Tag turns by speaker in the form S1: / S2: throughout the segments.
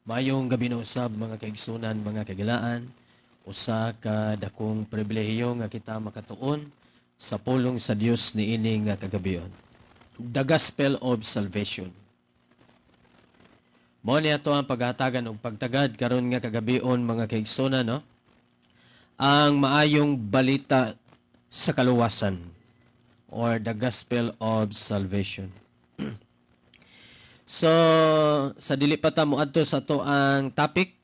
S1: Mayong gabi na usab mga kaigsunan, mga kagilaan, usa ka dakong pribilehiyo nga kita makatuon sa pulong sa Dios niini nga kagabion. The Gospel of Salvation. Mao ni ato ang paghatagan og pagtagad karon nga kagabion mga kaigsunan, no? Ang maayong balita sa kaluwasan or the Gospel of Salvation. So, sa dili pa ta moadto sa to ang topic,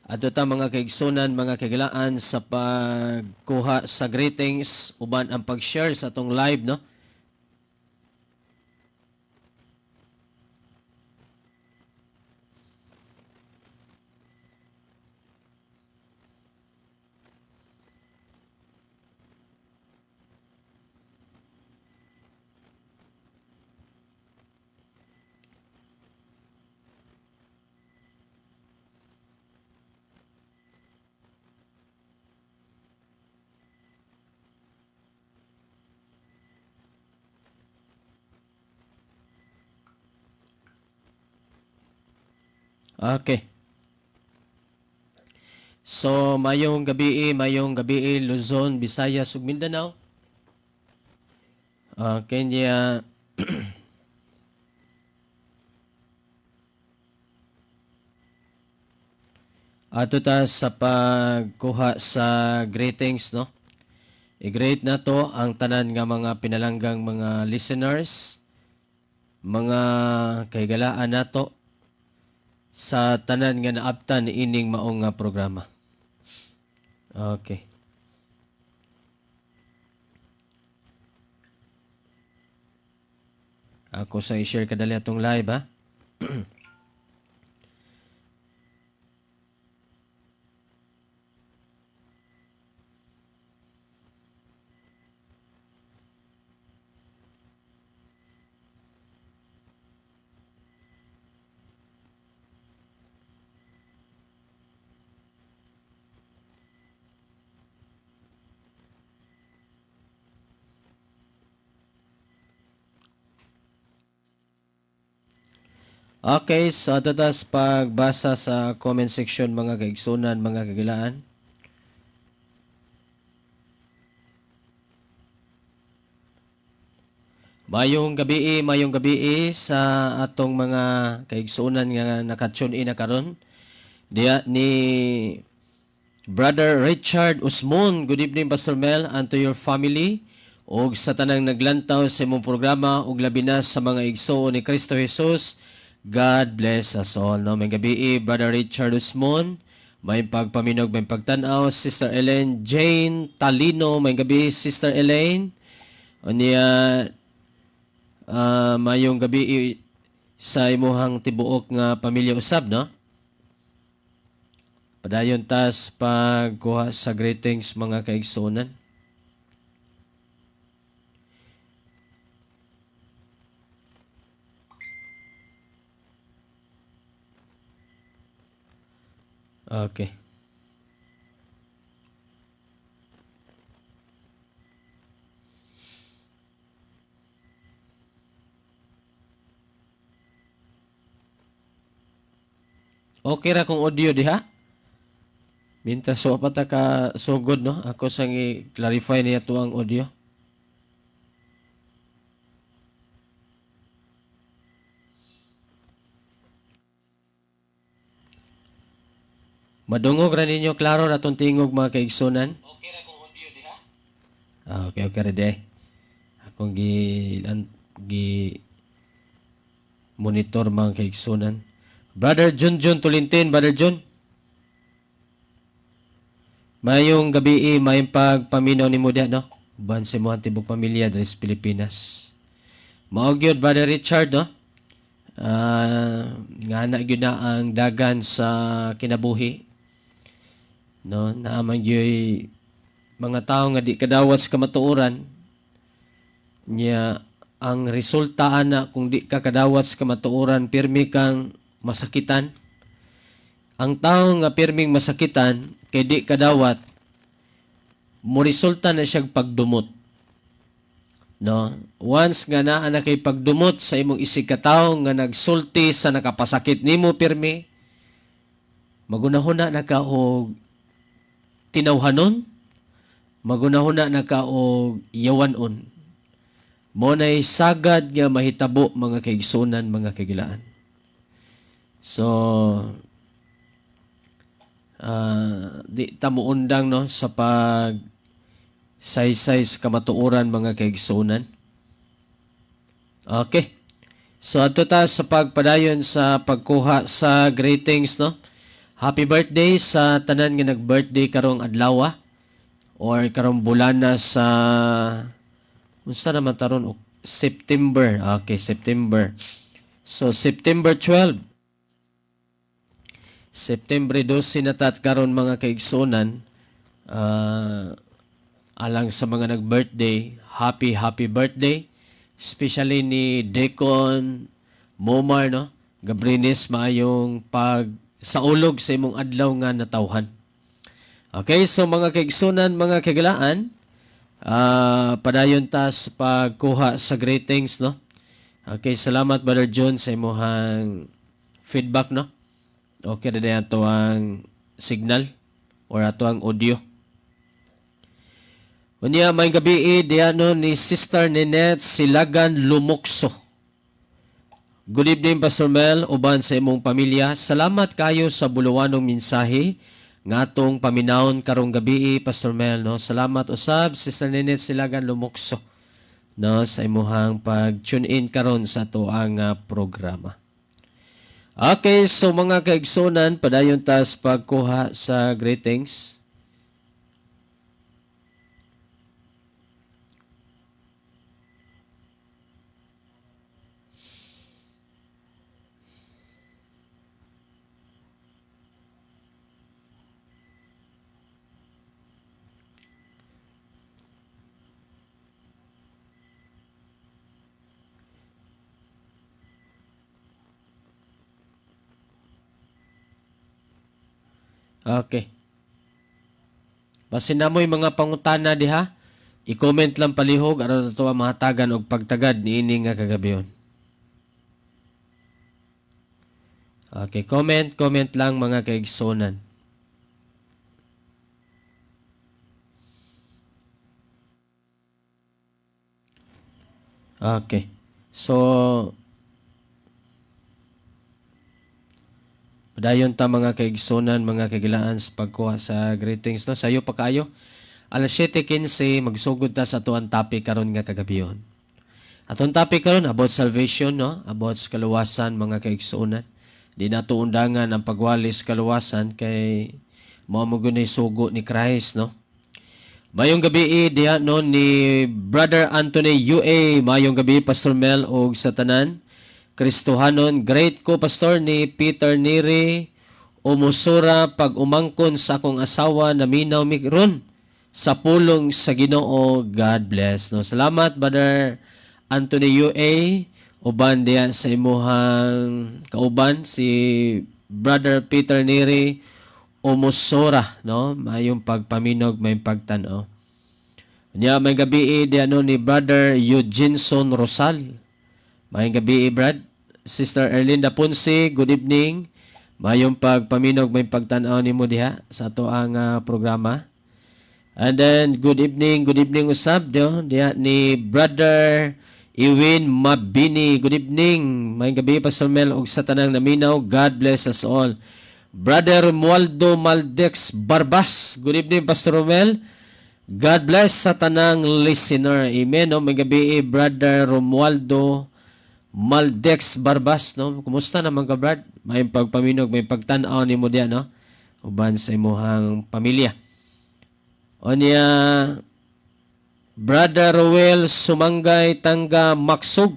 S1: adto ta mga kaigsunan, mga kagilaan sa pagkuha sa greetings uban ang pag-share sa atong live, no? Okay. So, mayong gabi, Luzon, Visayas, ug Mindanao. Kenya, ato ta sa pagkuha sa greetings, no? I-greet na to ang tanan nga mga pinalanggang mga listeners, mga kaigalaan nato sa tanan nga naabtan ining maong nga programa. Okay. Ako sa i-share kadali atong live, ha? Okay, so tatas pagbasa sa comment section mga kaigsunan, mga kagilaan. Mayong gabi sa atong mga kaigsunan nga nakatune in na karon. Diya ni Brother Richard Usmon. Good evening, Pastor Mel, and to your family. Og sa tanang naglantaw sa imong programa, og labi na sa mga igsoon ni Kristo Jesus. God bless us all. No? May gabi, Brother Richard Usmon. May pagpaminog, may pagtanaw. Sister Elaine Jane Talino. May gabi, Sister Elaine. O niya, mayong gabi sa imuhang tibuok nga pamilya usab, no? Padayon tas pagkuha sa greetings mga kaigsunan. Okay. Okay ra kung audio diha? Minta so pata ka sugod, no? Ako sang i-clarify niya to ang audio. Madungog ra ninyo klaro na tong tingog mga kaigsunan. Okay ra kung audio diha? Okay ra de. Akong gi monitor mga kaigsunan. Brother Junjun Tulintin, Brother Jun. Mayong gabi, mayong pagpaminaw ni mo diha, no? Uban sa mga tibok pamilya diri sa Pilipinas. Maog yun, Brother Richard, no? Nga na yun na ang dagan sa kinabuhi. No? Naaman yun mga tao nga di kadawat sa kamatuoran. Niya, ang resulta na kung di ka kadawat sa kamatuoran, pirmi kang masakitan. Ang tao nga pirming masakitan, kay di kadawat, mo resulta na siyang pagdumot. No? Once nga naa na kay pagdumot sa imong isig katawo nga nagsulti sa nakapasakit nimo pirmi, magunahuna na ka og tinawhanon, magunahuna na ka og yawanon. Mo na'y sagad nga mahitabo mga kaigsunan, mga kagilaan. So, di tamuundang no sa pag saysay sa kamatuoran mga kaigsunan. Okay. So ato ta sa pagpadayon sa pagkuha sa greetings no. Happy birthday sa tanan nga nag-birthday karong adlaw or karong bulana sa unsa naman taron September. Okay, September. So September 12. September 12 na tat karon mga kaigsunan. Alang sa mga nag-birthday, happy birthday. Especially ni Deacon Momar, no? Gabrinis, maayong saulog sa imong adlaw nga natawhan. Okay, so mga kaigsunan, mga kagilaan, padayon ta sa pagkuha sa greetings, no? Okay, salamat Brother John sa imong feedback, no? Okay, na ato ang signal or ato ang audio. Unya may gabi diano ni Sister Ninette Silagan Lumokso. Good evening Pastor Mel, uban sa imong pamilya. Salamat kayo sa buluwanong mensahe nga atong paminawon karong gabi Pastor Mel, no. Salamat usab Sister Ninette Silagan Lumokso, no, sa imong pag-tune in karon sa atoang programa. Okay, so mga kaigsunan, padayon ta sa pagkuha sa greetings. Okay. Basin na mo yung mga pangutana diha. I-comment lang palihog aron nato mahatagan og pagtagad niini nga kagabion. Okay, comment lang mga kaigsunan. Okay. So padayon ta mga kaigsunan, mga kagilaan sa pagkuha sa greetings, no. Sayo pa kayo. Alas 7:15 magsugod ta sa atuang topic karon nga kagabion. Atong topic karon about salvation, no, about sa kaluwasan mga kaigsunan. Di nato undangan ang pagwalis kaluwasan kay mao mo gunay sugo ni Christ, no. Mayong gabi diha no ni Brother Anthony UA, mayong gabi Pastor Mel og sa tanan Kristohanon, great ko pastor ni Peter Neri umusura pag umangkon sa akong asawa na minaw migron sa pulong sa Ginoo. God bless. No, salamat Brother Anthony UA, uban diya sa imuhang kauban si Brother Peter Neri umusura, no, mayong pagpaminog, may pagtan-o. Nya may gabi diya no ni Brother Eugenson Rosal. Mayong gabi Brad. Sister Erlinda Ponce, good evening. Mayong pagpaminog, may pagtanaw nimo diha sa ato ang programa. And then good evening usab diha ni Brother Iwin Mabini. Good evening. Mayong gabi Pastor Mel og sa tanang naminaw. God bless us all. Brother Romualdo Maldex Barbas. Good evening Pastor Romel. God bless sa tanang listener. Amen. No, mayong gabi Brother Romualdo Maldex Barbas, no? Kumusta naman ka, Brad? May pagpaminog, may pagtanaw ni mo diyan, no? Uban sa imuhang pamilya. O niya, Brother Roel Sumangay Tangga Maksug.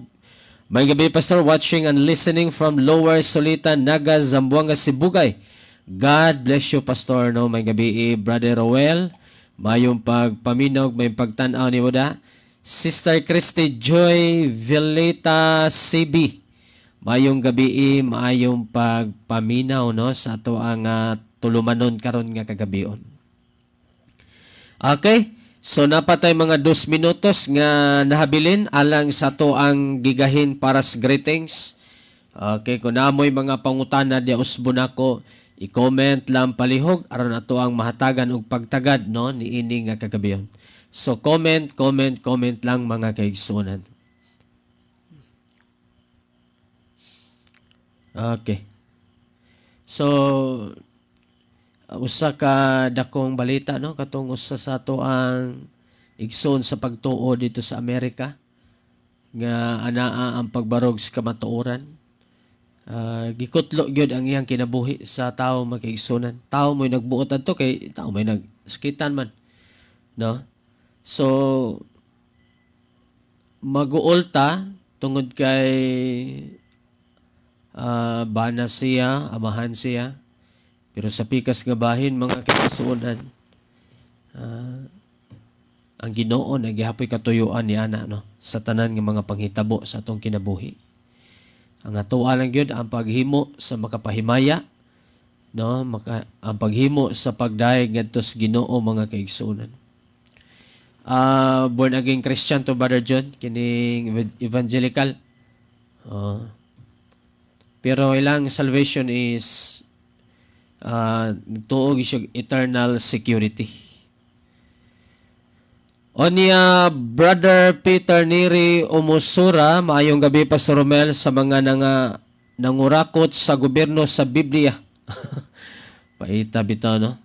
S1: May gabi, Pastor, watching and listening from Lower Solita, Naga, Zamboanga, Sibugay. God bless you, Pastor, no? May gabi, Brother Roel. Mayong pagpaminog, may pagtanaw ni mo da. Sister Christy Joy Violeta CB. Mayong gabi, mayong pagpaminaw, no, sa ato ang tulumanon karon nga kagabion. Okay, so napatay mga 2 minutos nga nahabilin alang sa ato ang gigahin para sa greetings. Okay, kung naamoy mga pangutana di usbon ako I-comment lang palihog aron ato ang mahatagan og pagtagad no niini nga kagabiyon. So comment lang mga kaigsunan. Okay. So usa ka dakong balita no katong usa sa ato ang igsoon sa pagtuo dito sa Amerika nga anaa ang pagbarog sa kamatuoran. Gikutlo gyud ang iyang kinabuhi sa tawo magkaigsunan. Tawo mo'y nagbuot adto kay tawo may nagskitan man. No? So maguolta tungod kay bana siya, amahan siya. Pero sa pikas nga bahin mga kaigsunan, ang Ginoo nagihapoy katuyuan ni ana no sa tanan nga mga panghitabo sa atong kinabuhi. Ang atoa lang gyud ang paghimo sa makapahimaya no ang paghimo sa pagdaig ngadto sa Ginoo mga kaigsunan. Born again Christian to Brother John kining evangelical. Pero ilang salvation is tuog siya eternal security. Onya Brother Peter Neri Umusura, maayong gabi Pastor Romel sa mga nangurakot sa gobyerno sa Biblia. Paita bitaw no.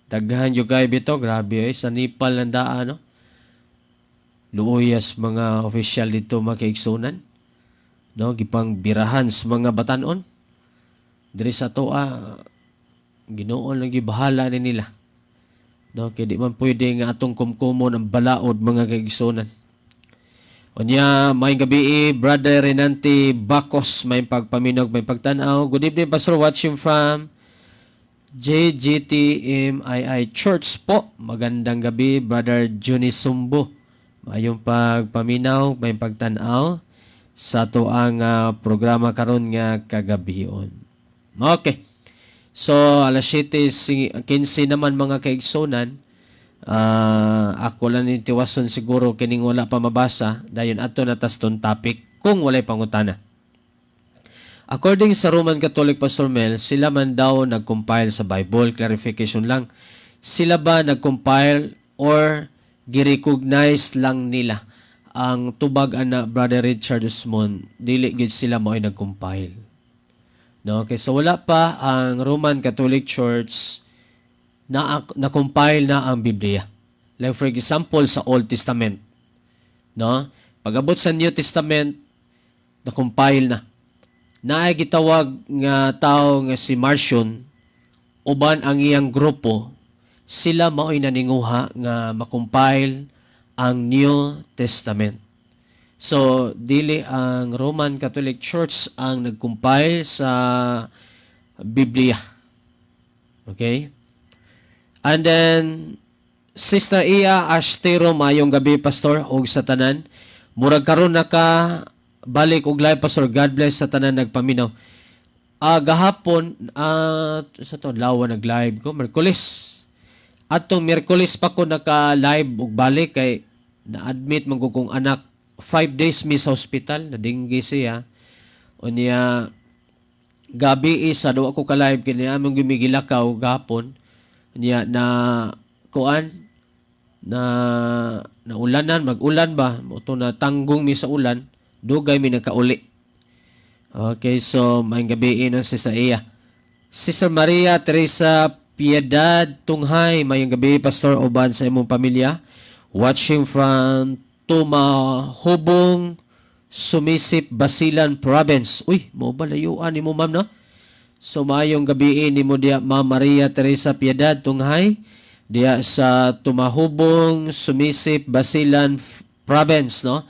S1: Daghan yung kay bito, grabe sa Nepal ng daan no. Luuyas mga official dito makaigsunan. No, gipang birahan sa mga batanon. Diri sa toa Ginoo lang gibahala ni nila. No, kay di man pwede nga atong kumkumon ang balaod mga kaigsunan. Onya, may gabi Brother Renante Bacos, may pagpaminog, may pagtanaw. Good evening Pastor, watching from JGTMII Church po. Magandang gabi Brother Juni Sumbo. Mayong pagpaminaw, may pagtanaw sa tuang programa karon nga kagabion. Okay. So, alas 7:15 naman mga kaigsunan, ako lang nitiwason siguro kining wala pa mabasa, dayon ato na taston topic kung walay pangutana. According sa Roman Catholic Pastor Mel, sila man daw nag-compile sa Bible, clarification lang, sila ba nag-compile or gi-recognize lang nila ang tubag ana Brother Richard Osmond, dili gid sila mo'y nag-compile. No, okay, so wala pa ang Roman Catholic Church na-compile na ang Biblia. Like for example, sa Old Testament. No? Pag-abot sa New Testament, na-compile na. Naay gitawag nga tao nga si Marcion, uban ang iyang grupo, sila mao'y naninguha nga makompile ang New Testament. So, dili ang Roman Catholic Church ang nag-compile sa Biblia. Okay? And then, Sister Iya Ashtero, mayong gabi, Pastor, og sa tanan. Murag karon naka balik og live, Pastor. God bless sa tanan nagpaminaw. Gahapon, sa to, lawa nag-live ko, Merkulis. Atong Merkulis pa ko naka-live og balik kay na-admit man ko kong anak 5 days mi sa hospital, nadinggi siya. O niya, gabi isa, do ako ka-live, kini among gimigilakaw gapon. Niya, na, kuan, na ulanan, mag-ulan ba? Ito na tanggong mi sa ulan, dugay mi nagkauli. Okay, so, may gabi ino si sa iya. Sister Maria Teresa Piedad Tunghay, may gabi, Pastor, uban sa imong pamilya. Watching from Tumahubong, Sumisip, Basilan Province. Uy, mo ba layuan ni mo, ma'am, no? So, mayong gabi ni mo diya, Ma'am Maria Teresa Piedad Tunghay, diya sa Tumahubong, Sumisip, Basilan Province, no?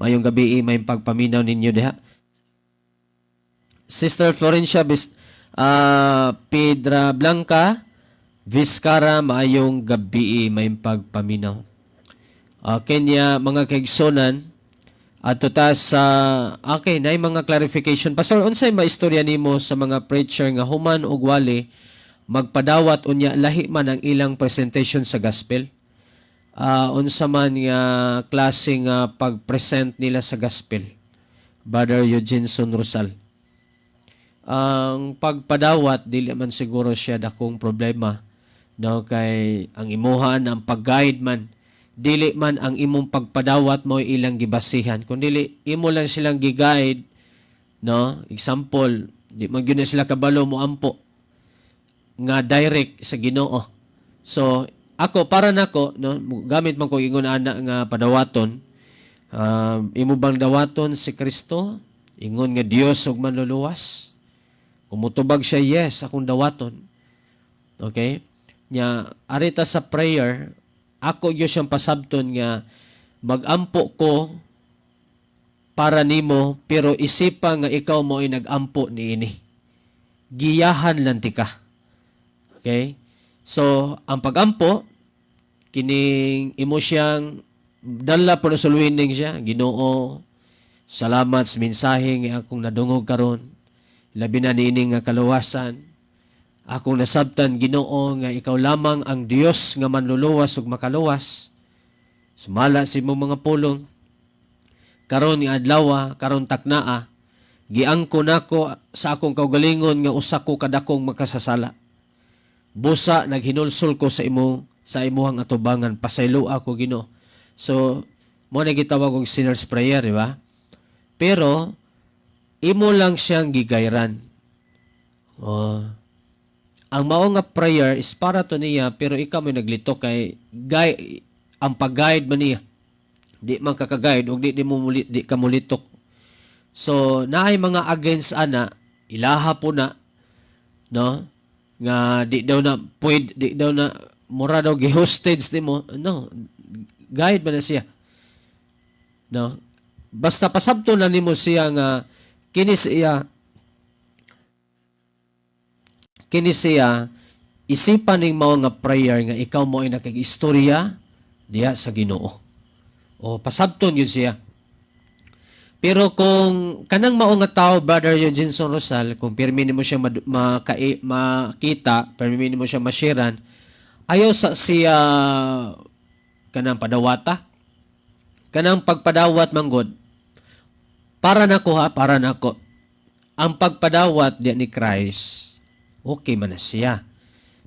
S1: Mayong gabi, may pagpaminaw ninyo diya. Sister Florencia Pedra Blanca, Vizcara, mayong gabi, may pagpaminaw. Kenya, mga kaigsonan, at ta sa, okay, na mga clarification. Pastor, unsay maistorya nimo sa mga preacher nga human og wali, magpadawat unya lahi man ang ilang presentation sa gospel? Unsa man nga klase nga pag-present nila sa gospel? Brother Eugene Rosal. Ang pagpadawat dili man siguro siya dakong problema, no, kay ang imuhan ang pag-guide man, dili man ang imong pagpadawat mo ilang gibasihan, kundi imo lang silang gi-guide, no. Example, di man gyud na sila kabalo mo ampo nga direct sa Ginoo. So ako, para nako, no, gamit man ko ingon ana nga padawaton, imo bang dawaton si Kristo? Ingon nga Dios ug manluluwas. Kumutubag siya, yes, akong dawaton. Okay? Nya arita sa prayer, ako gyud siyang pasabton nga magampo ko para nimo, pero isipa nga ikaw mo ay nagampo niini. Giyahan lang ti ka. Okay? So, ang pagampo, kining imo siyang dala po na suluining siya, Ginoo, salamat sa mensahe nga akong nadungog karon, labi na niining nga kaluwasan. Akong nasabtan, Ginoo, nga ikaw lamang ang Dios nga manluluwas ug makaluwas. Sumala sa imong mga pulong, karon nga adlaw, karon taknaa, giangko nako sa akong kaugalingon nga usa ko kadakong makasasala. Busa naghinulsol ko sa imuhang atubangan, pasaylo ako, Ginoo. So mo na gitawag og sinner's prayer, di ba? Pero imo lang siyang gigayran. Ang mao nga prayer is para to niya, pero ikaw may naglito kay ang pag-guide man niya. Di man kaka-guide ug di ka mulitok. So naay mga against ana, ilaha po na, no? Nga di daw na mura daw gi-hostage nimo, no, guide ba na siya, no, basta pasabto na nimo siya nga kini siya isipan ning mao nga prayer nga ikaw mo ay nakig-istorya diha sa Ginoo, o pasabton yun siya. Pero kung kanang mao nga tao, Brother Eugene Rosal, kung pirmi nimo siya makita, pirmi nimo siya mashiran, ayaw sa siya kanang padawata, kanang pagpadawat manggod. Para nako, ang pagpadawat di ni Christ, okay man na siya,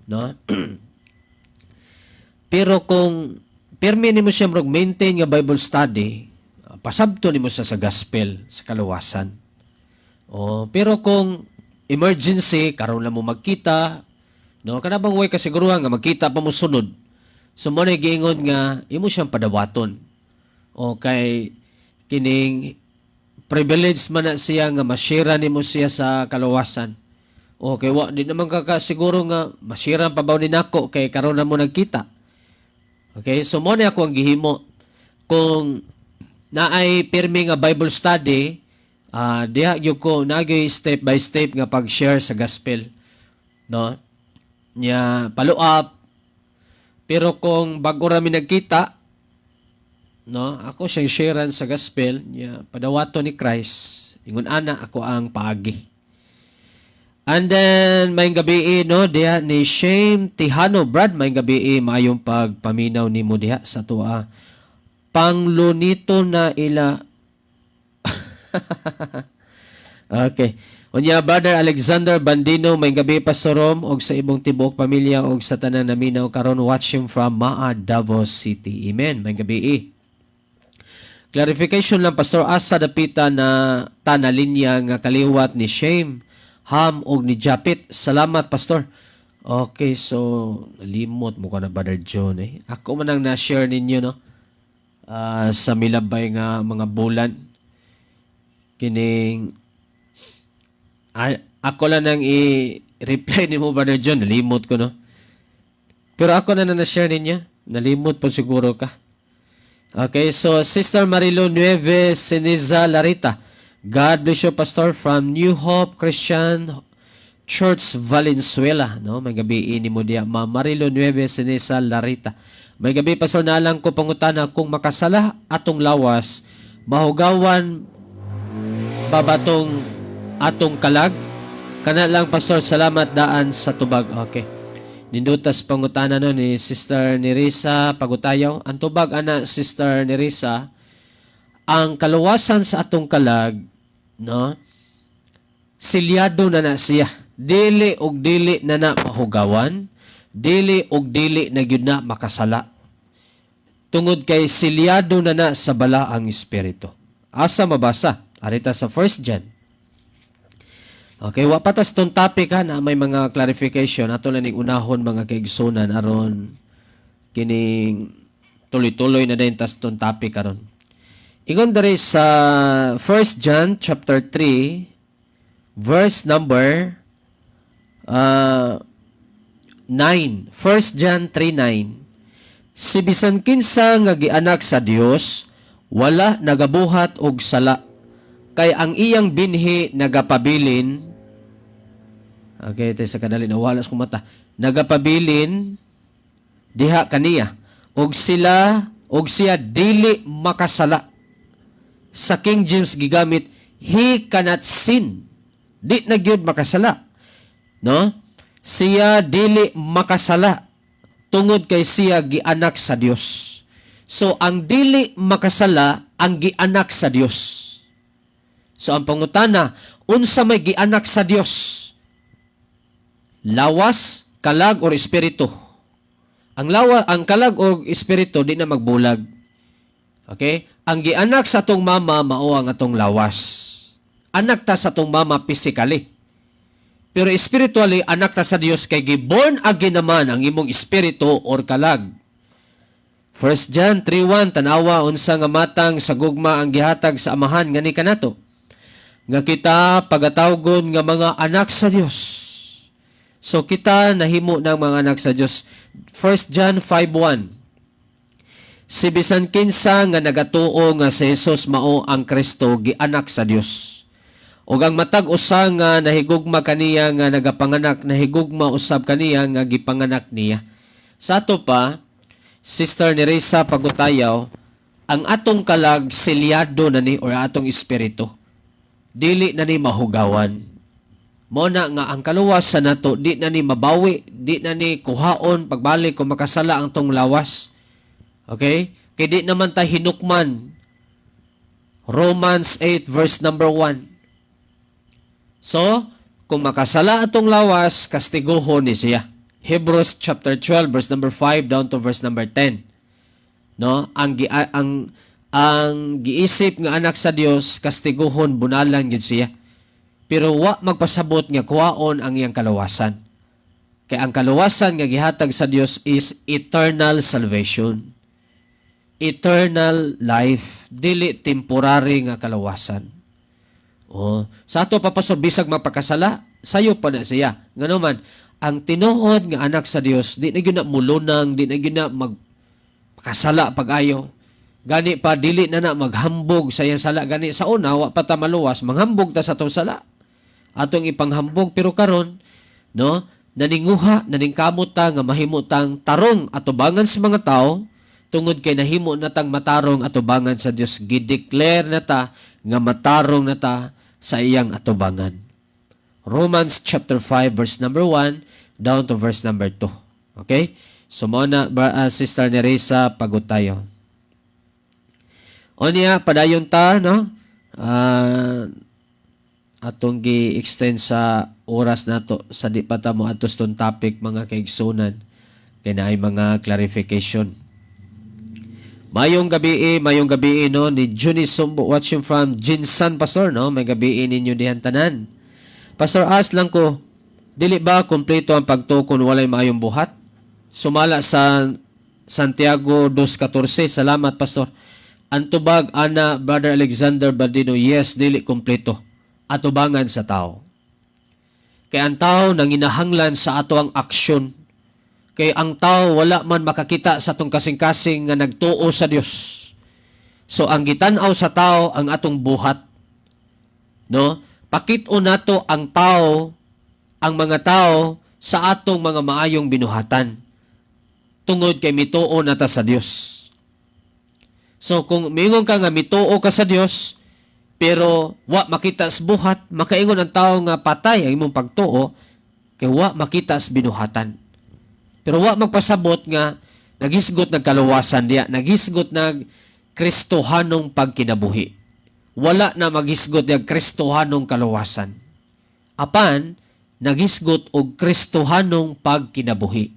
S1: no? Pero kung pirmi nimo siya mag-maintain nga Bible study, pasabto nimo sa gospel, sa kaluwasan. Pero kung emergency, karon lang mo magkita, no, kana bang way kasiguruhan nga magkita pa mo sunod. So mo na giingon nga imo siyang padawaton. O kay kining privilege man na siya nga masira nimo siya sa kaluwasan. O kay wa di naman kakasiguro nga masira pa ba ni nako kay karon na mo nagkita. Okay, so mo na ako ang gihimo. Kung naay pirmi nga Bible study, diha gyud ko nagay step by step nga pag-share sa gospel, no, nya follow up. Pero kung bago ra mi nagkita, no, ako siyang sharean sa gospel nya padawato ni Christ, ingon ana ako ang paagi. And then may gabi, no, diha ni Shame Tihano. Brad, may gabi, maayong pagpaminaw nimo diha sa tuwa. Panglunito na ila. Okay. Unya, Brother Alexander Bandino, may gabi pastorom og sa ibong tibuok pamilya og sa tanan naminaw karon, watching from Maa, Davao City. Amen. May gabi. Clarification lang, Pastor, asa dapita na tanalinya nga kaliwat ni Shame, Ham og ni Japit. Salamat, Pastor. Okay, so limot mo ka na, Brother John. Ako man ang na-share ninyo, no? Sa milabay nga mga bulan, kining ako lang nang i-reply ni mo, Brother John, nalimot ko, no? Pero ako na-share ninyo, nalimot po siguro ka. Okay, so Sister Marilo Nueve Ceniza Larita, God bless you, Pastor, from New Hope Christian Church, Valenzuela, no? May gabi ni mo diya, Ma Marilo Nueve Ceniza Larita. May gabi, Pastor, na lang ko pangutana kung makasala atong lawas, mahugawan babatong atong kalag. Kana lang, Pastor, salamat daan sa tubag. Okay. Nindutas pangutana no ni Sister Nerissa Pagutayaw. Ang tubag ana, Sister Nerissa, ang kaluwasan sa atong kalag no? Silyado na siya. Dili og dili na mahugawan, dili og dili na gyud na makasala. Tungod kay silyado na sa bala ang espiritu. Asa mabasa? Arita sa 1 John. Okay, wa patas tong topic ha na may mga clarification ato na ning unahon mga kaigsunan aron kining tuloy-tuloy na din tas tong topic karon. Ingon diri sa 1 John chapter 3 verse number 9. 1 John 3:9. Si bisan kinsa nga gianak sa Dios wala nagabuhat og sala kay ang iyang binhi nagapabilin. Okay, ito sa kadali na wala sa kumata. Nagapabilin diha kaniya og siya dili makasala. Sa King James gigamit, he cannot sin. Di na gyud makasala. No? Siya dili makasala tungod kay siya gianak sa Dios. So ang dili makasala ang gianak sa Dios. So ang pangutana, unsa may gianak sa Dios? Lawas, kalag or espiritu. Ang kalag o espiritu di na magbulag. Okay? Ang gianak sa atong mama mao ang atong lawas. Anak ta sa atong mama physically. Pero spiritually anak ta sa Dios kay giborn again naman ang imong espiritu or kalag. 1 John 3:1 tanawa unsa nga matang sa gugma ang gihatag sa amahan ngani kanato. Nga kita pagatawgon nga mga anak sa Dios. So kita nahimo ng mga anak sa Dios. 1 John 5:1. Si bisan kinsa nga nagatuo nga si Jesus mao ang Kristo gianak sa Dios. Ug ang matag usa nga nahigugma kaniya nga nagapanganak nahigugma usab kaniya nga gipanganak niya. Sa ato pa Sister Neresa Pagutayaw, ang atong kalag silyado na ni or atong espiritu. Dili na ni mahugawan. Mo na nga ang kaluwas sa nato di na ni mabawi, di na ni kuhaon pagbalik kung makasala ang tong lawas. Okay? Kay di naman ta hinukman. Romans 8 verse number 1. So, kung makasala atong lawas, kastiguhon ni siya. Hebrews chapter 12 verse number 5 down to verse number 10. No? Ang giisip nga anak sa Dios kastiguhon bunalan gyud siya. Pero wa magpasabot nga kuhaon ang iyang kalawasan. Kay ang kalawasan nga gihatag sa Dios is eternal salvation. Eternal life, dili temporary nga kalawasan. Oh, sa ato papasor bisag mapakasala, sayo pa na siya. Ngano man, ang tinuod nga anak sa Dios, di na gyud na mulunang, di na gyud na magpakasala pag-ayo. Gani pa dili na maghambog sa iyang sala gani sa una wa pa ta maluwas, manghambog ta sa atong sala. Atong ipanghambog pero karon no naninguha naningkamot ta nga mahimutang tarong atubangan sa mga tao tungod kay nahimo natang matarong atubangan sa Dios, gideclare na ta nga matarong na ta sa iyang atubangan. Romans chapter 5 verse number 1 down to verse number 2. Okay? So mo na Sister Neresa Pagutayo. O niya padayon ta no? Atong gi-extend sa oras nato sa di pa ta mo atos tong topic mga kaigsunan kay naay mga clarification. Mayong gabi no ni Juni Sumbo watching from Jinsan Pastor no, may gabi ninyo dihan tanan. Pastor, ask lang ko, dili ba kompleto ang pagtukon walay maayong buhat? Sumala sa Santiago 2:14. Salamat Pastor. Antubag ana Brother Alexander Baldino, yes, dili kompleto. Atubangan sa tao. Kaya ang tao nanginahanglan sa ato ang aksyon. Kaya ang tao wala man makakita sa atong kasing-kasing nga nagtuo sa Dios. So ang gitanaw sa tao ang atong buhat. No? Pakit-o nato ang tao, ang mga tao sa atong mga maayong binuhatan. Tungod kay mituo nata sa Dios. So kung mingon ka nga mituo ka sa Dios, pero wa makita sa buhat, makaingon ang tao nga patay ang imong pagtuo, kay wa makita sa binuhatan. Pero wa magpasabot nga nagisgot ng kaluwasan diya, nagisgot ng Kristohanong pagkinabuhi. wala na maghisgot yung Kristohanong kaluwasan. Apan, naghisgot og Kristohanong pagkinabuhi.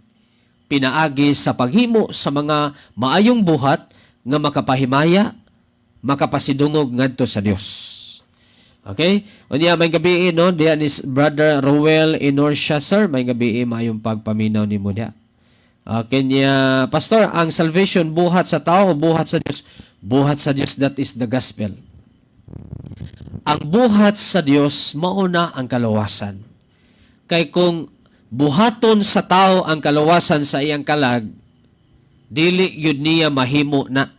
S1: Pinaagi sa paghimo sa mga maayong buhat nga makapahimaya, makapasidungog ngadto sa Dios. Okay? Unya may gabi no, diyan is Brother Rowell Inorcia sir, may gabi maayong pagpaminaw nimo diha. Okay niya, Pastor, ang salvation buhat sa tao o buhat sa Dios? Buhat sa Dios, that is the gospel. Ang buhat sa Dios mauna ang kaluwasan. Kay kung buhaton sa tao ang kaluwasan sa iyang kalag, dili yun niya mahimo na.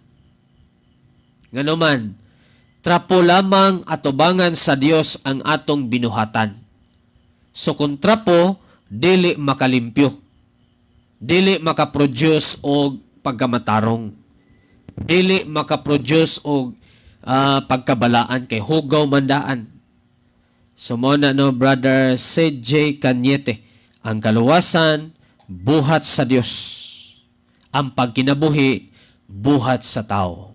S1: Nganuman, trapo lamang atubangan sa Dios ang atong binuhatan. So kung trapo, dili makalimpyo. Dili makaproduce og pagkamatarong. Dili makaproduce og pagkabalaan kay hugaw mandaan. So mo na no, Brother C.J. Cañete, ang kaluwasan, buhat sa Dios. Ang pagkinabuhi, buhat sa tao.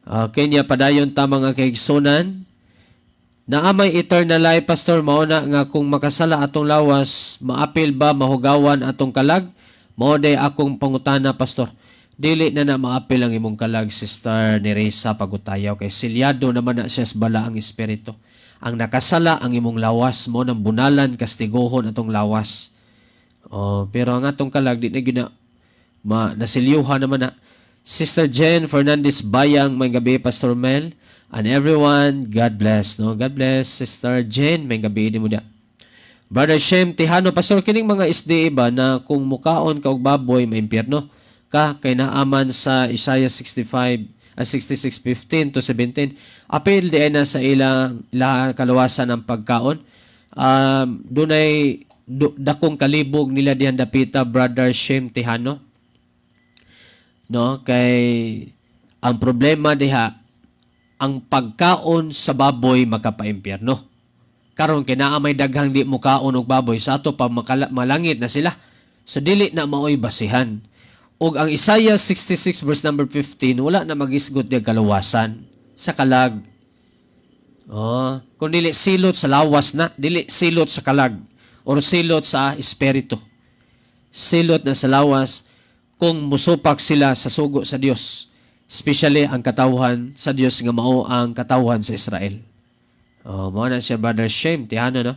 S1: Kanya padayon ta mga kaigsunan, na amay eternal life, Pastor, mauna nga kung makasala atong lawas, maapil ba, mahugawan atong kalag? Maoday akong pangutana, Pastor. Dili na maapil ang imong kalag, Sister Neresa Pagutayaw, kay silyado naman na siya bala ang espiritu. Ang nakasala ang imong lawas mo ng bunalan, kastigohon atong lawas. Pero ang atong kalag, di na gina, nasilyuhan naman na. Sister Jen Fernandez Bayang, may gabi, Pastor Mel, and everyone, God bless. No? God bless, Sister Jen, may gabi din mo dia. Brother Shem Tihano, Pastor, kining mga SDA ba na kung mukaon ka og baboy, may impyerno ka, kay naaman sa Isaiah 66:15 to 17, apil di na sa ilang kaluwasan ng pagkaon. Dunay dakong kalibog nila dihan dapita, Brother Shem Tihano. No, kay ang problema diha, ang pagkaon sa baboy makapaimpyerno. Karon kinaamay daghang di mo kaon og baboy, sa ato pa malangit na sila. So dili na maoy basihan. Og ang Isaiah 66 verse number 15, wala na magisgot di kaluwasan sa kalag. Kung dili silot sa lawas na, dili silot sa kalag or silot sa espiritu. Silot na sa lawas kung musupak sila sa sugo sa Dios, especially ang katawhan sa Dios nga mao ang katawhan sa Israel. Mao na siya, Brother Shem Tihano, no?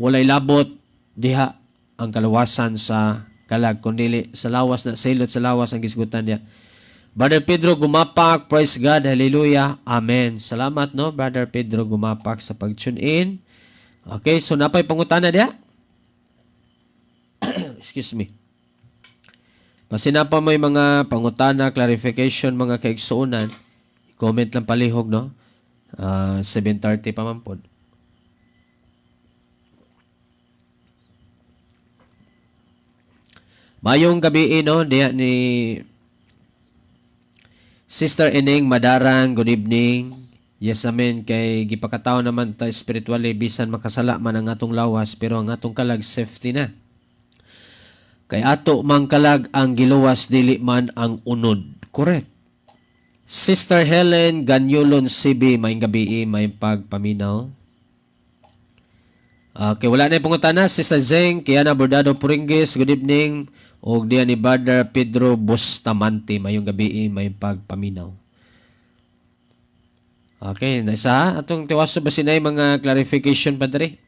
S1: Walay labot diha ang kaluwasan sa kalag, kundi sa lawas na, silot sa lawas ang gisgutan niya. Brother Pedro Gumapak, praise God, hallelujah, amen. Salamat, no, Brother Pedro Gumapak, sa pag-tune in. Okay, so napay pangutana diha. Excuse me. Pasina pa may mga pangutana, clarification, mga kaigsuunan, comment lang palihog, no? 7:30 pa man po. Mayong gabi, no? Diya ni Sister Eneng Madarang, good evening. Yes, amen. Kay gipakataw naman ta spiritually, bisan makasala man ang atong lawas, pero ang atong kalag safety na. Kay ato mangkalag ang giluwas, dili man ang unod. Correct. Sister Helen Ganyulon CB, may gabi, may pagpaminaw. Okay, wala na yung pangutana. Sister Zeng, Kiana Bordado Puringis, good evening. O diyan ni Brother Pedro Bustamante, mayong gabi, may pagpaminaw. Okay, naisa atong tiwaso ba sinay mga clarification pa diri?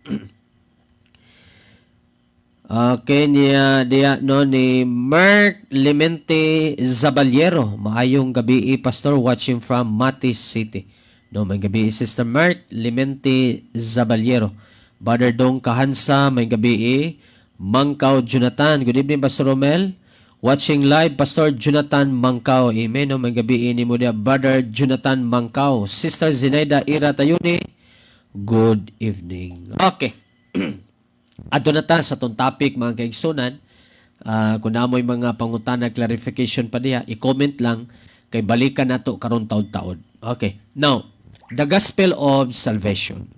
S1: Okay, niya no ni Mark Clemente Zaballero. Maayong gabi, Pastor, watching from Matis City. No, may gabi, Sister Mark Clemente Zaballero. Brother Dong Kahansa, may gabi, Mangkaw Jonathan. Good evening, Pastor Romel. Watching live, Pastor Jonathan Mangkaw. Amen. No, may gabi ni mo dia, Brother Jonathan Mangkaw. Sister Zenaida Ira Tayuni. Good evening. Okay. Ato na ta sa itong topic, mga kaigsunan. Kung namoy mga pangutana, clarification pa diya, i-comment lang, kay balikan nato karon taon-taon. Okay. Now, the gospel of salvation.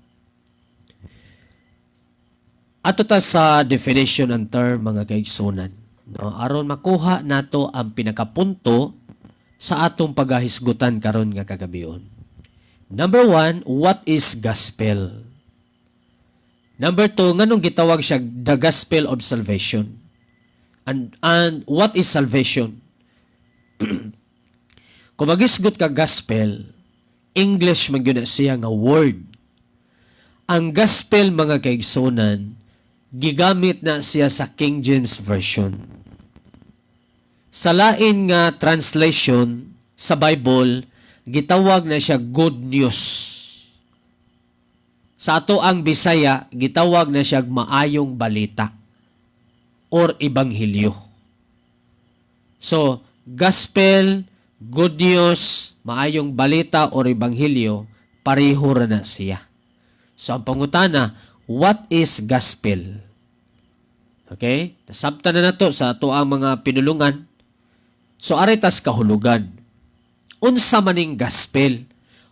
S1: Ato ta sa definition and term, mga kaigsunan. No, aron makuha nato ang pinakapunto sa atong pagahisgutan karon nga kagabion. Number 1, what is gospel? Number 2, nganong gitawag siya the gospel of salvation? And what is salvation? Kung magisgot ka gospel, English man yun na siya nga word. Ang gospel, mga kaigsunan, gigamit na siya sa King James Version. Sa lain nga translation sa Bible, gitawag na siya good news. Sa ato ang Bisaya, gitawag na siya maayong balita or ebanghelyo. So, gospel, good news, maayong balita or ebanghelyo, pareho ra na siya. So, ang pangutana, what is gospel? Okay? Nasabtan na nato sa ato ang mga pinulungan. So, aritas kahulugan. Unsa maning gospel?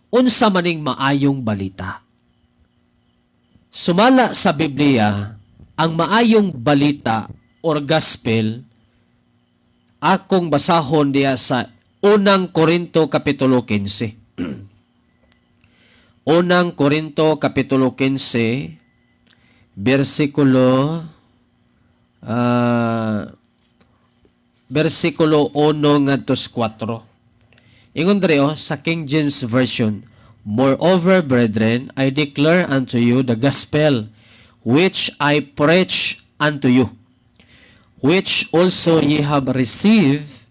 S1: Unsa maning maayong balita? Sumala sa Biblia, ang maayong balita or gospel, akong basahon diya sa Unang Korinto Kapitulo 15. Unang Korinto Kapitulo 15, versikulo 1 ngadto 4. Ingon diri sa King James Version, moreover, brethren, I declare unto you the gospel which I preach unto you, which also ye have received,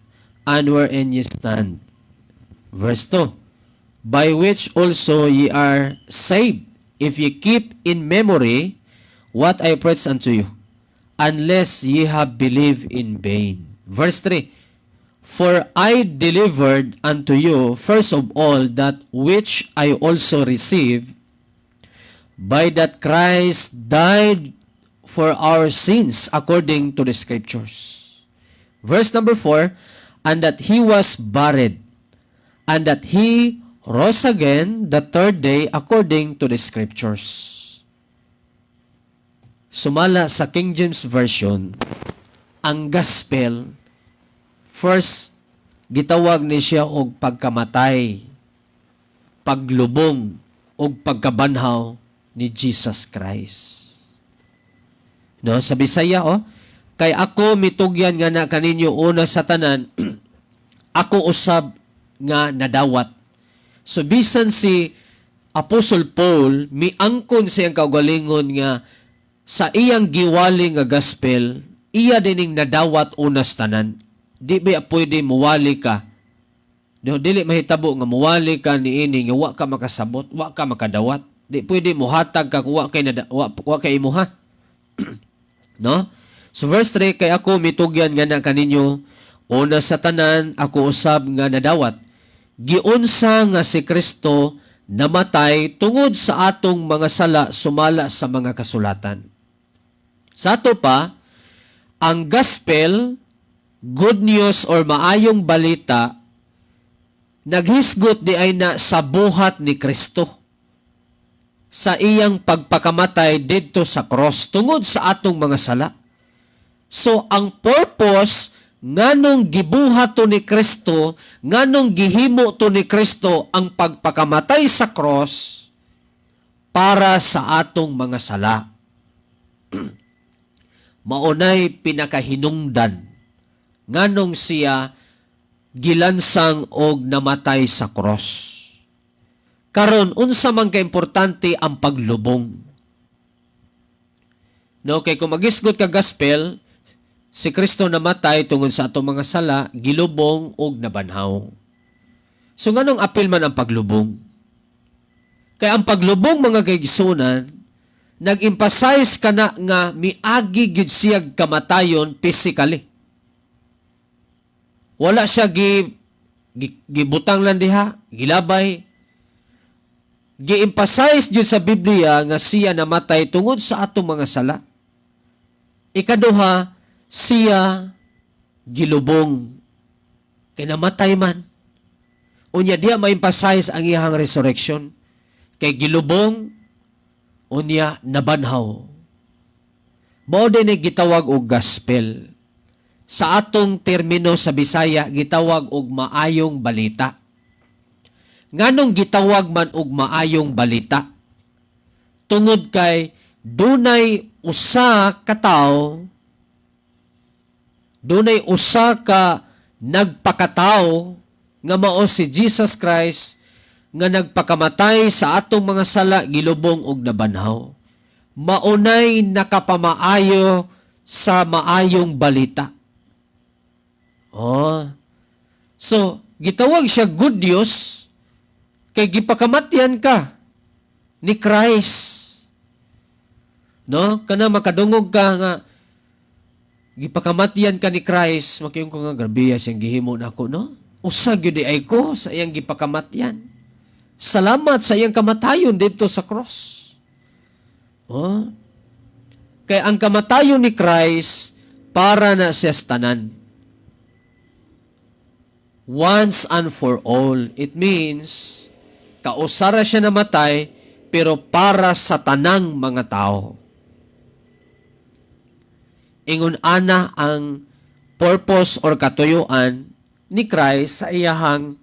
S1: and wherein ye stand. Verse 2, by which also ye are saved, if ye keep in memory what I preach unto you, unless ye have believed in vain. Verse 3, for I delivered unto you first of all that which I also received, by that Christ died for our sins according to the Scriptures. Verse number 4, and that He was buried, and that He rose again the third day according to the Scriptures. Sumala sa King James Version, ang gospel, first, gitawag ni siya og pagkamatay, paglubong, og pagkabanhaw ni Jesus Christ. No, sa Bisaya, kay ako mitugyan nga na kaninyo una sa tanan, ako usab nga nadawat. So, bisan si Apostle Paul, miangkon siyang kaugalingon nga sa iyang giwaling nga gospel, iya dining nadawat unas tanan. Di ba pwede muwali ka? Dili mahitabo nga muwali ka ni ini nga wa ka makasabot, wa ka makadawat. Di pwede muhatag ka kung wa kay imuha. No? So verse 3, kay ako mitugyan nga na kaninyo, una sa tanan, ako usab nga nadawat. Giunsa nga si Kristo namatay tungod sa atong mga sala sumala sa mga kasulatan. Sa ato pa, ang gospel, good news or maayong balita, naghisgot di ay na sa buhat ni Kristo, sa iyang pagpakamatay didto sa cross tungod sa atong mga sala. So, ang purpose nganong gibuhat to ni Kristo, nganong gihimo to ni Kristo ang pagpakamatay sa cross para sa atong mga sala. Maunay pinakahinungdan nganong siya gilansang og namatay sa cross. Karon unsa man ka importante ang paglubong. No, kay kung magisgot ka gospel, si Kristo namatay tungod sa atong mga sala, gilubong og nabanhaw. So nganong apil man ang paglubong? Kay ang paglubong, mga kaigsunan, nag-emphasize ka na nga miagi gyud siya kamatayon physically. Wala siya gibutang lang diha, gilabay. Gi-emphasize gyud sa Biblia nga siya namatay tungod sa atong mga sala. Ikaduha, siya gilubong. Kay namatay man. Unya diha ma-emphasize ang iyang resurrection. Kay gilubong, unya nabanhaw. Mao din ay gitawag og gospel. sa atong termino sa Bisaya gitawag og maayong balita. Nganong gitawag man og maayong balita? Tungod kay dunay usa ka tawo, dunay usa ka nagpakatao nga mao si Jesus Christ nga nagpakamatay sa atong mga sala gilubong og nabanhaw. Maunay nakapamaayo sa maayong balita. Oh. So, gitawag siya good news kay gipakamatyan ka ni Christ. No? Kana makadungog ka nga gipakamatyan ka ni Christ, makiyong ko nga grabe siyang gihimo nako, no? Usa gyud ay ko sa iyang gipakamatyan. Salamat sa iyang kamatayon dito sa cross. Oh. Kay ang kamatayon ni Christ para na sa tanan. Once and for all. It means, kausara siya namatay, pero para sa tanang mga tao. Ingon ana ang purpose or katuyuan ni Christ sa iyahang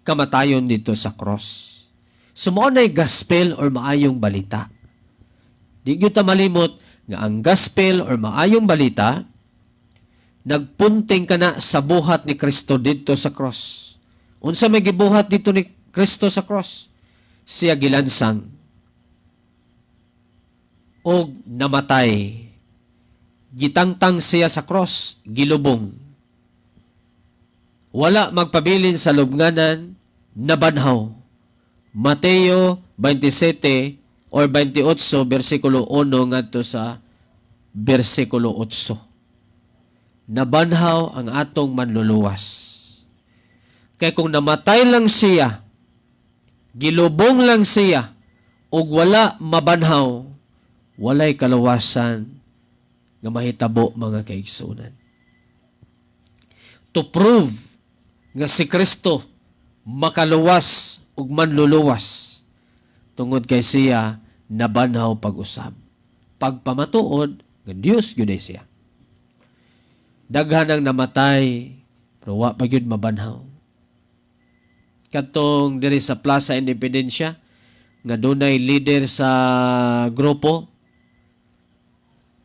S1: kamatayon dito sa cross. Sumao na'y gospel or maayong balita. Di nyo ta malimot nga ang gospel or maayong balita nagpunting ka na sa buhat ni Kristo dito sa cross. Unsa may gibuhat dito ni Kristo sa cross? Siya gilansang o namatay. Gitangtang siya sa cross, gilubong. Wala magpabilin sa lubnganan, nabanhaw. Mateo 27 or 28, versikulo 1 ngadto sa versikulo 8. Nabanhaw ang atong manluluwas. Kaya kung namatay lang siya, gilubong lang siya, ug wala mabanhaw, walay kalawasan nga mahitabo mga kaigsunan. To prove nga si Kristo makaluwas ug manluluwas, tungod kay siya nabanhaw pag-usab. Pagpamatuod nga Dios gyud siya. Daghan ang namatay, pero wa pa gyud mabanhaw. Katong diri sa Plaza Independencia, nga dunay leader sa grupo,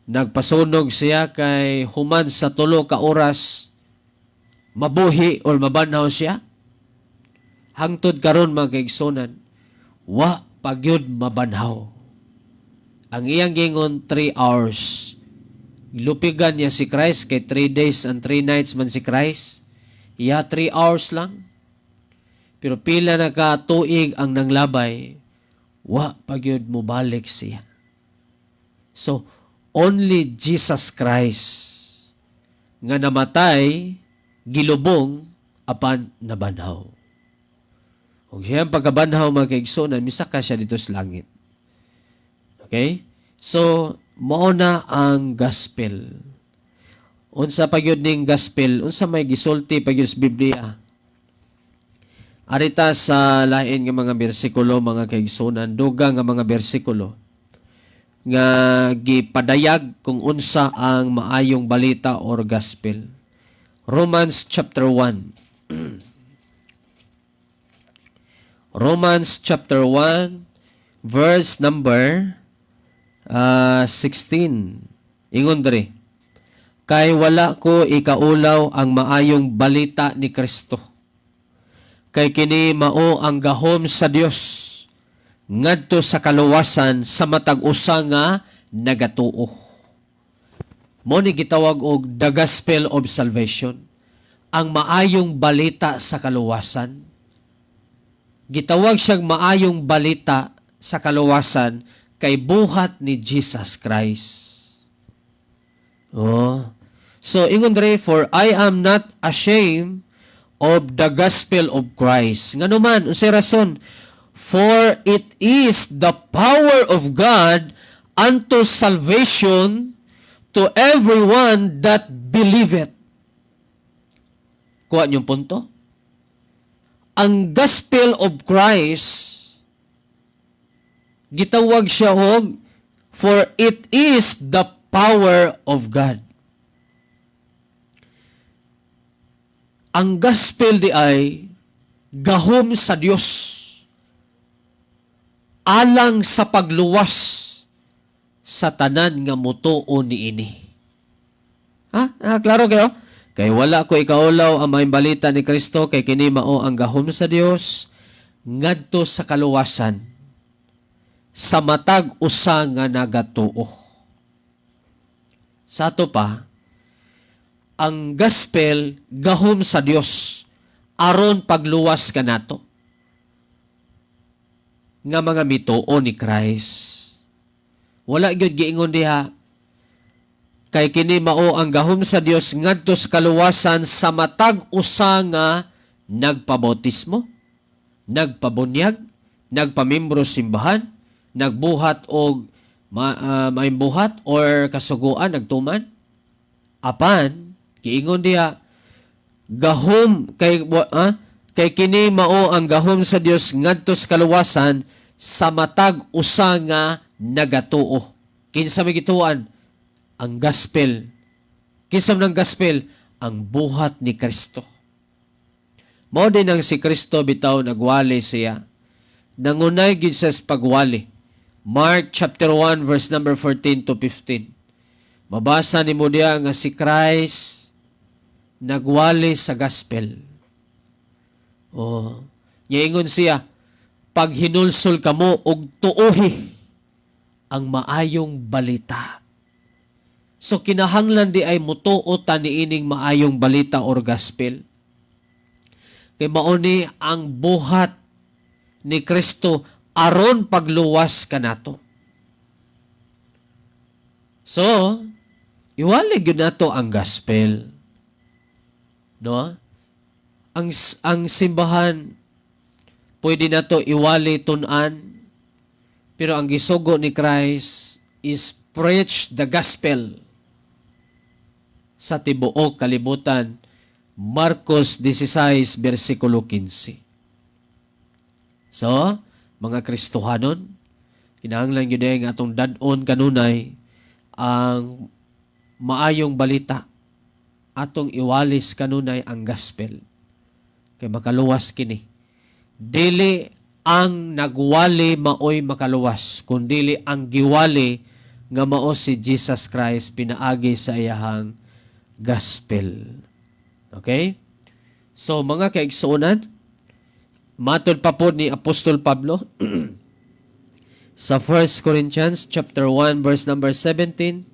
S1: nagpasunog siya kay human sa 3 ka oras, mabuhi or mabanhaw siya. Hangtod karon mga kaigsunan, wa pa gyud mabanhaw. Ang iyang gingon 3 hours. Lupigan niya si Christ kay 3 days and 3 nights man si Christ. Iya 3 hours lang. Pero pila na ka tuig ang nanglabay, wa pagyud mo balik siya. So, only Jesus Christ nga namatay, gilubong, apan nabanhaw. Kung siya ang pagkabanhaw mga kaigsunan, misaka siya dito sa langit. Okay? So, mauna ang gospel. Unsa pagyud ning gospel, unsa may gisulti pagyud sa Biblia. Arita sa lain nga mga bersikulo mga kaigsunan, dugang nga mga bersikulo nga gipadayag kung unsa ang maayong balita or gospel. Romans chapter 1. Romans chapter 1 verse number 16. Ingon diri, kay wala ko ikaulaw ang maayong balita ni Kristo. Kay kini mao ang gahom sa Dios ngadto sa kaluwasan sa matag usa nga nagatuo. Mo ni gitawag og the gospel of salvation, ang maayong balita sa kaluwasan. Gitawag siyang maayong balita sa kaluwasan kay buhat ni Jesus Christ. Oh. So, ingon dre, for I am not ashamed of the gospel of Christ. Nga naman, unsay rason? For it is the power of God unto salvation to everyone that believeth. Kuha niyong punto? Ang gospel of Christ, gitawag siya og, for it is the power of God. Ang gospel di ay gahom sa Dios alang sa pagluwas sa tanan nga mutuo niini. Ha? Klaro kayo? Kay wala ko ikaulaw ang may balita ni Kristo, kay kini mao ang gahom sa Dios ngadto sa kaluwasan sa matag usa nga nagatuo. Sa ato pa, ang gospel gahom sa Dios aron pagluwas kanato nga mga mituo ni Christ. Wala gyud giingon diha kay kini mao ang gahom sa Dios ngadto sa kaluwasan sa matag usa nga nagpabautismo, nagpabunyag, nagpamimbro simbahan, nagbuhat og maimbuhat or kasuguan nagtuman. Apan giingon diha gahom kay kini mao ang gahom sa Dios ngadto sa kaluwasan sa matag usa nga nagatuo. Kinsa may gituan? Ang gospel. Kinsa ng gospel? Ang buhat ni Kristo. Mao din ang si Kristo bitaw nagwali siya. Nangunay gid sa pagwali. Mark chapter 1 verse number 14 to 15. Mabasa nimo diha nga si Christ nagwali sa gospel. Niingon siya, pag hinulsol kamo og tuohi ang maayong balita. So kinahanglan di ay mutuo ta niining maayong balita or gospel. Kay mao ni ang buhat ni Kristo aron pagluwas kanato. So, iwali gyud nato ang gospel. No? Ang simbahan pwede nato iwali tun-an, pero ang gisugo ni Christ is preach the gospel sa tibuok kalibutan. Marcos 16 versikulo 15. So, mga Kristohanon, kinahanglan gyud nga atong dad-on kanunay ang maayong balita, atong iwalis kanunay ang gospel kay makaluwas kini. Dili ang nagwali maoy makaluwas, kundili ang giwali nga mao si Jesus Christ pinaagi sa iyahang gospel. Okay? So mga kaigsuonan, matod pa po ni Apostol Pablo sa 1 Corinthians chapter 1 verse number 17.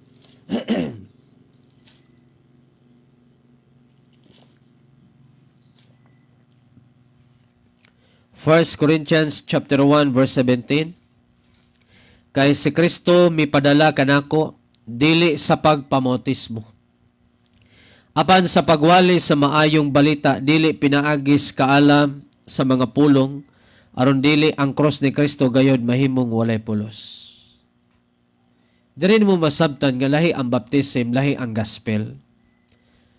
S1: 1 Corinthians chapter 1 verse 17. Kay si Kristo mipadala kanako dili sa pagpamautismo, apan sa pagwali sa maayong balita, dili pinaagis kaalam sa mga pulong, aron dili ang cross ni Kristo gayod mahimong walay pulos. Diri mo masabtan nga lahi ang baptism, lahi ang gospel.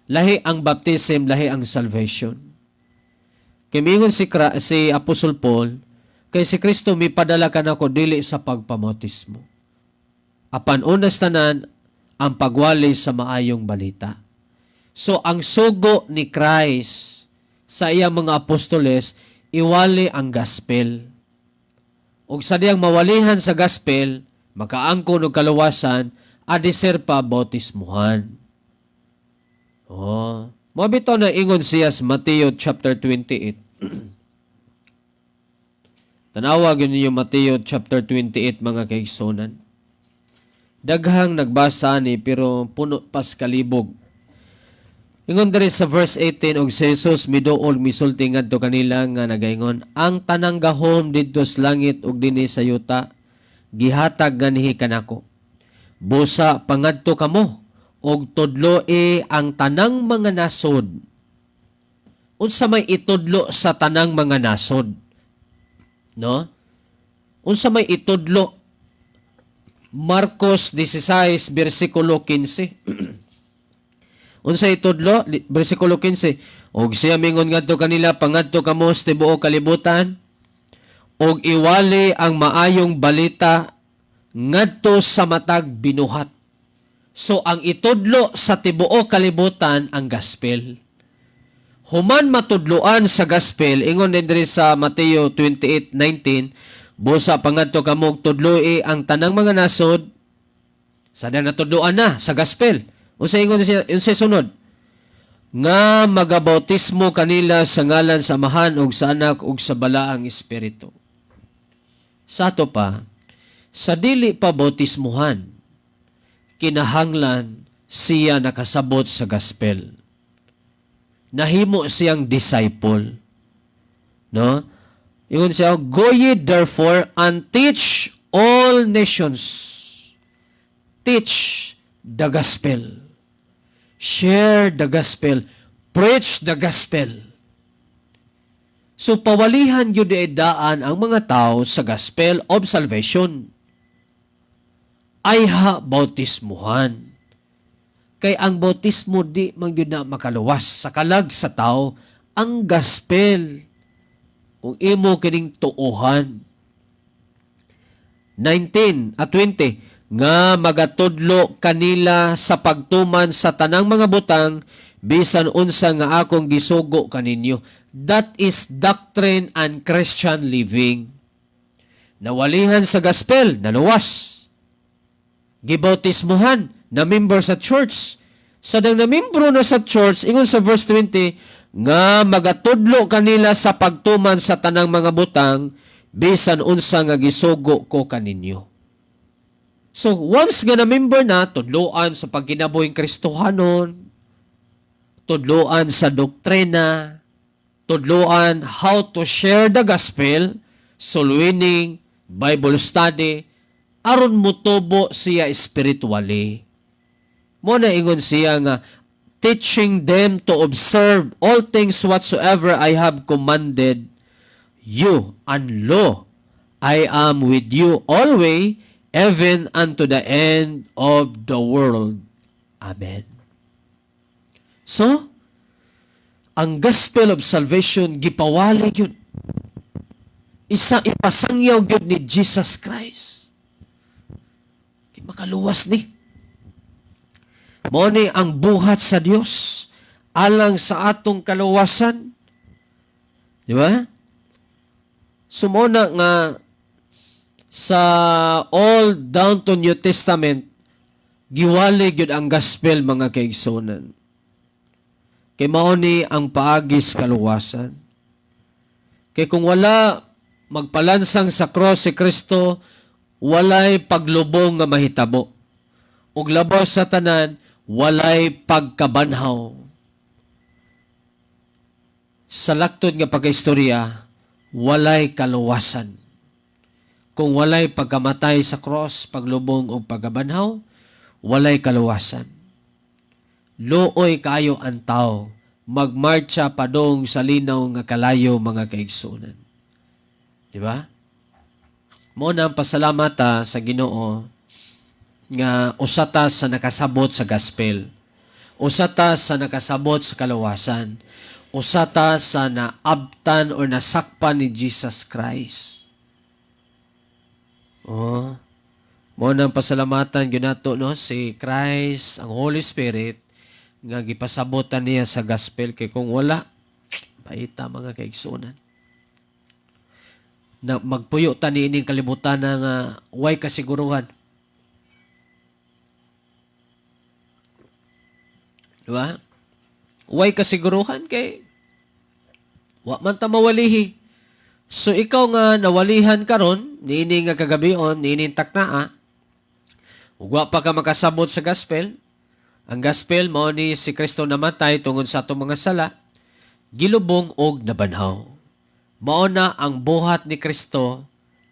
S1: Lahi ang baptism, lahi ang salvation. Kay mingon si Apostol Paul, kay si Kristo mipadala kanako dili sa pagpamautismo, apan unas tanan ang pagwali sa maayong balita. So ang sugo ni Christ sa iyang mga apostoles, iwali ang gospel. Ug sa diyang mawalihan sa gospel, makaangkon og kaluwasan, adiser pa bautismuhan. Mabito na ingon siya sa Mateo chapter 28. Tanawag yun yung Mateo chapter 28 mga kaigsunan. Daghang nagbasa ni pero puno pas kalibog. Ingon diri sa verse 18, og si Jesus miduol misulti ngadto kanila nga nagaingon, ang tanang gahom didto sa langit ug dinhi sa yuta gihatag ganihi kanako. Busa pangadto kamo og tudloi ang tanang mga nasod. Unsa may itudlo sa tanang mga nasod? No? Unsa may itudlo? Marcos 16 versikulo 15. Unsa itudlo? Versikulo 15. Og siya mingon ngadto kanila, pangadto kamo sa tibuok kalibutan og iwali ang maayong balita ngadto sa matag binuhat. So ang itudlo sa tibuok kalibutan ang gospel. Human matudloan sa gospel, ingon din diri sa Mateo 28:19, busa pangadto kamog tudloi ang tanang mga nasod, sada natudloan na sa gospel. Unsa ingon siya, unsa sunod? Nga magabautismo kanila sa ngalan sa Amahan ug sa Anak ug sa Balaang Espiritu. Sa ato pa, sa dili pa bautismuhan, kinahanglan siya nakasabot sa gospel. Nahimo siyang disciple. No? Ingon siya, go ye therefore and teach all nations. Teach the gospel. Share the gospel. Preach the gospel. So, pawalihan yun daan ang mga tao sa gospel of salvation. Ay bautismuhan. Kay ang bautismo di man yun na makaluwas sa kalag sa tao ang gospel. Kung imo kining tuuhan. 19 at 20, nga magatudlo kanila sa pagtuman sa tanang mga butang bisan unsa nga akong gisugo kaninyo. That is doctrine and Christian living. Nawalihan sa gospel, naluwas. Gibautismuhan, na member sa church. Sadang na membro na sa church, ingon sa verse 20, nga magatudlo kanila sa pagtuman sa tanang mga butang, bisan unsa nga gisugo ko kaninyo. So, once nga na member na, tudloan sa pagkinabuhing Kristohanon, tudloan sa doktrina, tudloan how to share the gospel, soul winning, Bible study, aron mutubo siya spiritually. Muna ingon siya nga, teaching them to observe all things whatsoever I have commanded you, and lo, I am with you always, even unto the end of the world. Amen. So, ang gospel of salvation, gipawali yun. Ipasangyaw yun ni Jesus Christ. Makaluwas ni. Moni ang buhat sa Dios alang sa atong kaluwasan. Di ba? Sumuna nga sa Old down to New Testament, giwali gyud ang gospel mga kaigsunan. Kay mao ni ang paagis kaluwasan. Kay kung wala magpalansang sa cross si Kristo, walay paglubong nga mahitabo. Ug labaw sa tanan, walay pagkabanhaw. Sa laktod nga pagkaistorya, walay kaluwasan. Kung walay pagkamatay sa cross, paglubong o pagkabanhaw, walay kaluwasan. Looy kayo ang tao, magmarcha padong sa linaw nga kalayo mga kaigsunan. Di ba? Muna ang pasalamata sa Ginoo nga usata sa nakasabot sa gospel, usata sa nakasabot sa kaluwasan, usata sa naabtan o nasakpan ni Jesus Christ. Muna ang pasalamatan ginato no si Christ, ang Holy Spirit nga gipasabotan niya sa gospel kay kung wala paita mga kaigsunan. Na magpuyo ta niining kalibutan nga way kasiguruhan. Diba? Way kasiguruhan kay wa man ta mawalihi. So ikaw nga nawalihan karon niining nga kagabion, niining taknaa, ug wa pa ka makasabot sa gospel. Ang gospel mao ni si Kristo namatay tungod sa atong mga sala, gilubong og nabanhaw. Mao na ang buhat ni Kristo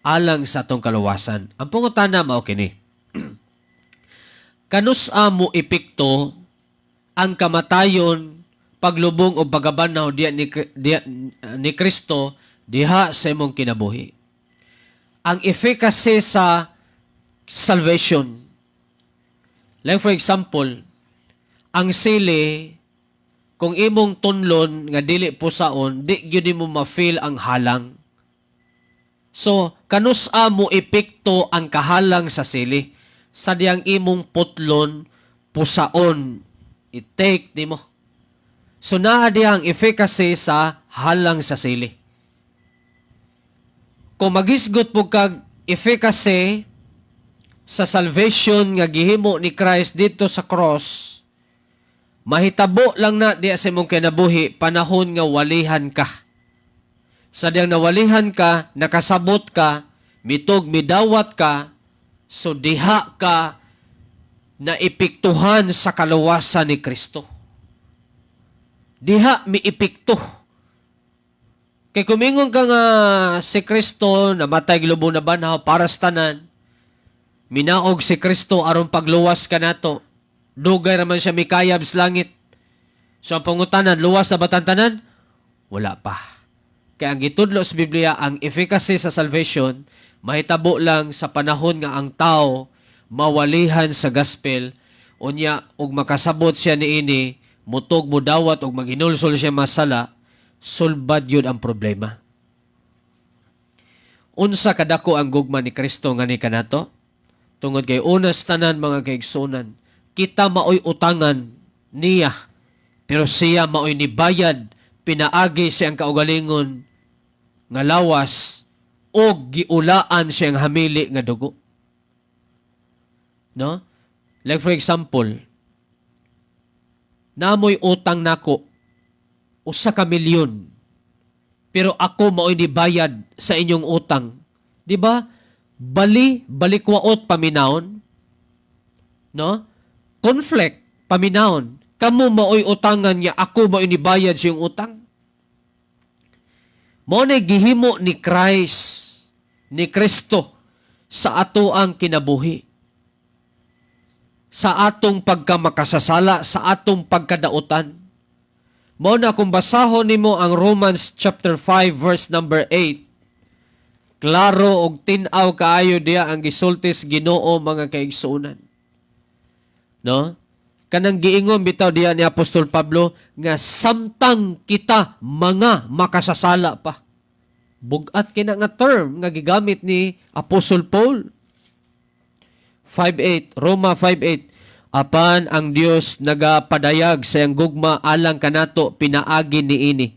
S1: alang sa atong kaluwasan. Ang pangutana mao kini. Kanus-a mo epekto ang kamatayon, paglubong o pagabanaw ni Kristo diha sa imong kinabuhi. Ang efficacy sa salvation. Like for example, ang sili, kung imong tunlon nga dili pusaon, di gyud mo ma-feel ang halang. So, kanus-a mo epekto ang kahalang sa sili. Sadyang imong putlon, pusaon, i-take di mo. So naa diha ang efficacy sa halang sa sili. Kung magisgot po kag efficacy sa salvation nga gihimo ni Christ dito sa cross, mahitabo lang na diya sa imong kinabuhi panahon nga walihan ka. Sa diyang nawalihan ka, nakasabot ka, mitog midawat ka, so diha ka na ipiktuhan sa kaluwasan ni Kristo. Diha miipikto. Kay kumingon ka nga si Kristo namatay lubong na banhaw para sa tanan, minaog si Kristo aron pagluwas ka nato. Dugay raman siya mikayab sa langit. So ang pangutanan, luwas na ba tanan? Wala pa. Kaya ang gitudlo sa Biblia, ang efficacy sa salvation, mahitabo lang sa panahon nga ang tao mawalihan sa gospel, unya og makasabot siya niini, mutog mo dawat og maghinulsol siya masala, sulbad yun ang problema. Unsa kadako ang gugma ni Kristo nga ni kanato? Tungod kay unas tanan mga kaigsunan, kita maoy utangan niya, pero siya maoy nibayad, pinaagi siyang kaugalingon nga lawas o giulaan siyang hamili nga dugo. No? Like for example, namoy utang nako usa ka milyon, pero ako maoy nibayad sa inyong utang. Di ba? Balikwaot paminawon. No? Conflict paminawon. Kamu maoy utangan niya, ako maoy nibayad sa iyong utang. Mao na gihimo ni Christ, ni Kristo sa ato ang kinabuhi. Sa atong pagkamakasasala, sa atong pagkadautan. Mao na kung basahon nimo ang Romans chapter 5 verse number 8. Klaro og tin-aw kaayo diya ang gisultis Ginoo mga kaigsuonan. No? Kanang giingon bitaw diya ni Apostol Pablo nga samtang kita mga makasasala pa. Bugat kina nga term nga gigamit ni Apostol Paul. 5:8, Roma 5:8. Apan ang Dios nagapadayag sa iyang gugma alang kanato pinaagi niini.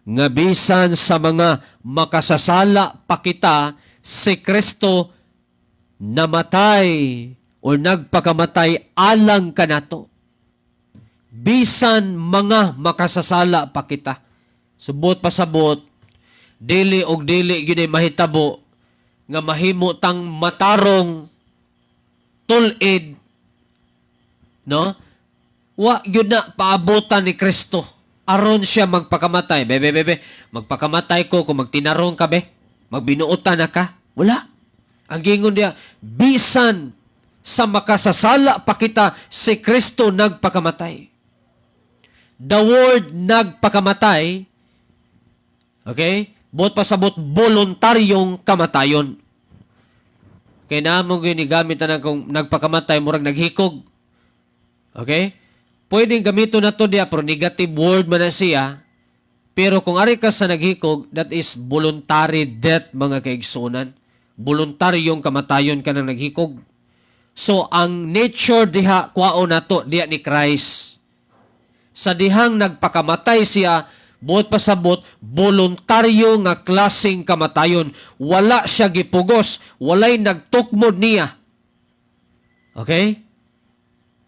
S1: Nga bisan sa mga makasasala pa kita, si Kristo namatay o nagpakamatay alang kanato. Bisan mga makasasala pa kita. Subot pasabot, dili og dili gyud mahitabo nga mahimo tang matarong tulid, no? Wa gyud na paabotan ni Kristo aron siya magpakamatay. Bebe, magpakamatay ko kung magtinarong ka be. Magbinuotan na ka. Wala. Ang gingon diya, bisan sa makasasala pa kita, si Kristo nagpakamatay. The word nagpakamatay, okay? Buot pasabot, voluntaryong kamatayon. Kaya naman ginigamit na kung nagpakamatay, murag naghikog. Okay? Pwedeng gamito na to diya, pero negative word man na siya. Pero kung ari ka sa naghikog, that is voluntary death, mga kaigsunan. Voluntaryong kamatayon ka ng naghikog. So, ang nature diha, kwao na to, diya ni Christ. Sa dihang nagpakamatay siya, buot pasabot, voluntaryo nga klaseng kamatayon. Wala siya gipugos, walay nagtukmod niya. Okay?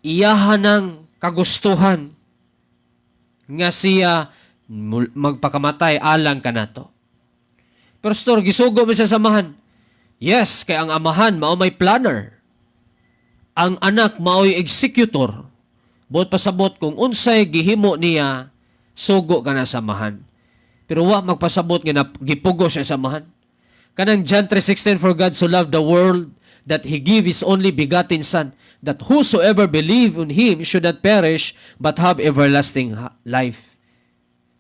S1: Iyahan ng kagustuhan nga siya magpakamatay alang kanato. Pero Pastor, gisugo mo sa samahan. Yes, kay ang amahan mao may planner. Ang anak mao'y executor. Buot pasabot kung unsay gihimo niya, sugo ka na samahan. Pero wa magpasabot nga gipugo siya samahan. Kanang John 3:16, for God so loved the world that He gave His only begotten Son, that whosoever believe on Him should not perish, but have everlasting life.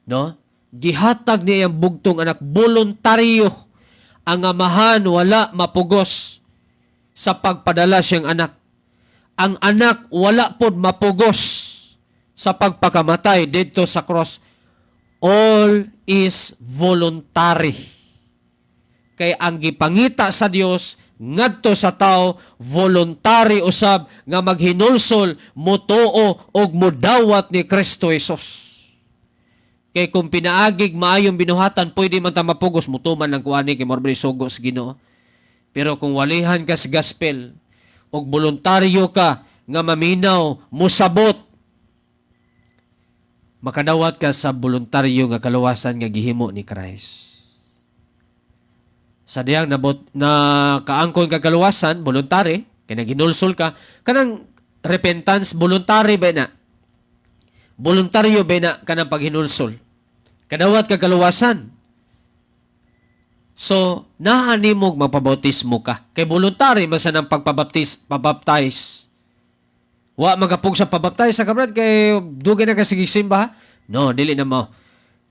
S1: No? Gihatag niya ang bugtong anak, voluntaryo. Ang amahan wala mapugos sa pagpadala siyang anak. Ang anak wala pod mapugos sa pagpakamatay dito sa cross. All is voluntary. Kay ang gipangita sa Dios ngadto sa tao, voluntary usab nga maghinulsol, mutuo og mudawat ni Kristo Jesus. Kay kung pinaagig maayong binuhatan, pwede man ta mapugos, mutuman lang kuani kay morbay sugo sa Ginoo. Pero kung walihan ka sa gospel, o voluntaryo ka nga maminaw, musabot, makadawat ka sa voluntaryo nga kaluwasan nga gihimo ni Christ. Sa diyang na kaangkon ka kaluwasan, voluntary, kaya naginulsol ka, kanang repentance, voluntary ba na? Voluntaryo ba na kanang paghinulsol? Kadawat ka kaluwasan. So, naanimog magpabautismo ka. Kay voluntary, masa ng pabaptize. Wa magapog sa pabaptize sa kabrad, kay dugay na kasigisimba. No, dili na mo.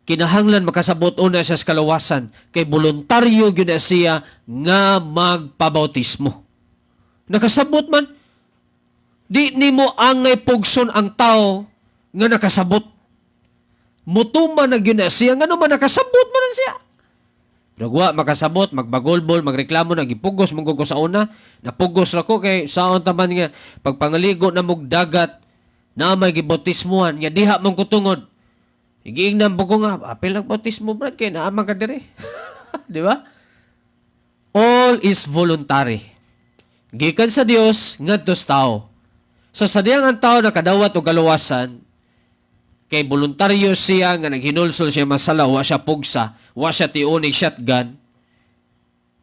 S1: Kinahanglan makasabot una siya sa kaluwasan. Kay voluntaryo yun na siya nga magpabautismo. Nakasabot man. Di ni mo angay pugson ang tao nga nakasabot. Mutuman na yun na siya, nga naman nakasabot man siya. Pero wa makasabot, magbagolbol, magreklamo, nagipugos, mong ko sa una, napugos ako kay saon taman nga, pagpangaligo na mong dagat, na may gibotismuhan, nga diha mong kutungod. Higiingnan po ko nga, apel ng bautismo, brad, kaya naamang ka dire. Di ba? All is voluntary. Gikan sa Dios, ngadto sa tao. So, sa diyang ang tao nakadawat o kaluwasan, kay voluntaryo siya nga naghinulsol siya masala, wa siya pugsa, wa siya tiunig shotgun.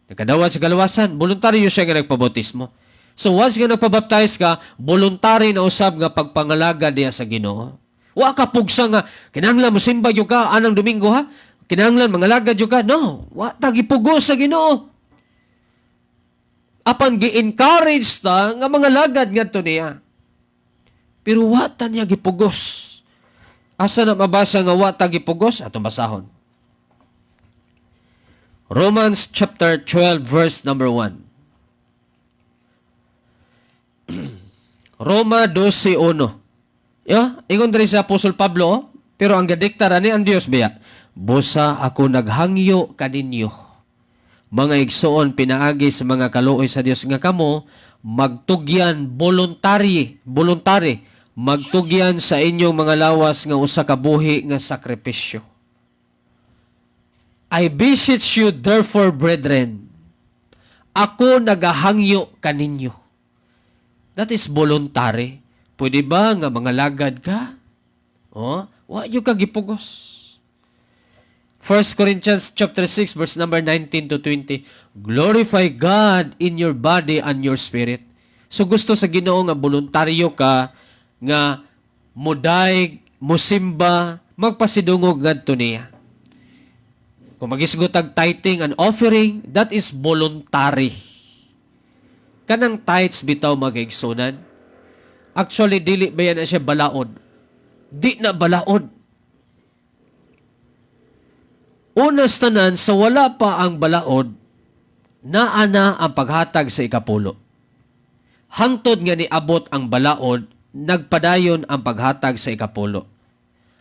S1: Nakadawat sa kaluwasan, voluntaryo siya nga nagpabautismo. So once nga nagpabaptize ka, voluntary na usab nga pagpangalaga diya sa Ginoo. Wa ka pugsa nga, kinahanglan mo simba jud ka anang Domingo ha? Kinahanglan mangalaga jud ka? No, wa ta gipugos sa Ginoo. Apan gi-encourage ta nga mga lagad ngadto niya. Pero wa ta niya gipugos. Asa na mabasa nga wa ta gipugos? Atong basahon. Romans chapter 12 verse number 1. Roma 12:1. Ingon diri sa Apostol Pablo, pero ang gadiktar ani ang Dios biya. Busa ako naghangyo kaninyo. Mga igsoon pinaagi sa mga kaluoy sa Dios nga kamo magtugyan voluntary magtugyan sa inyong mga lawas nga usa ka buhi nga sakripisyo. I beseech you therefore, brethren, ako nagahangyo kaninyo. That is voluntary. Pwede ba nga mga lagad ka? Wa yu ka gipugos. 1 Corinthians chapter 6 verse number 19 to 20. Glorify God in your body and your spirit. So gusto sa Ginoo nga voluntaryo ka nga mudaig, musimba, magpasidungog ngadto niya. Kung magisgutag tithing and offering, that is voluntary. Kanang tithes bitaw magaigsunan. Actually, dili ba yan na siya balaod? Di na balaod. Unas tanan, sa wala pa ang balaod, naana ang paghatag sa ikapulo. Hangtod nga ni abot ang balaod, nagpadayon ang paghatag sa ikapulo.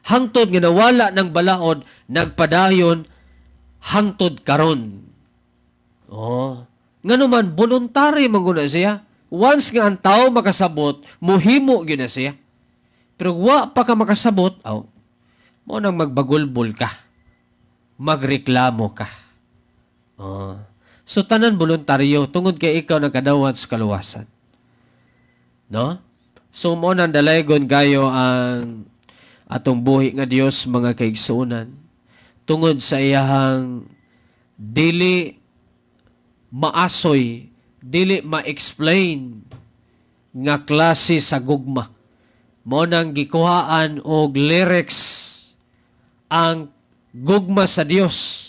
S1: Hangtod nga nawala ng balaod, nagpadayon hangtod karon. Nga naman, voluntary manguna siya. Once nga ang tao makasabot, muhimo yun na siya. Pero wa pa ka makasabot, mo nang magbagulbol ka. Magreklamo ka. So, tanan voluntaryo, tungod kay ikaw nagkadawat sa kaluwasan. No? So, mo nang dalaygon kayo ang atong buhi nga Dios mga kaigsuunan. Tungod sa iyahang dili maasoy, dili ma-explain nga klase sa gugma. Mo nang gikuhaan og lyrics ang gugma sa Dios.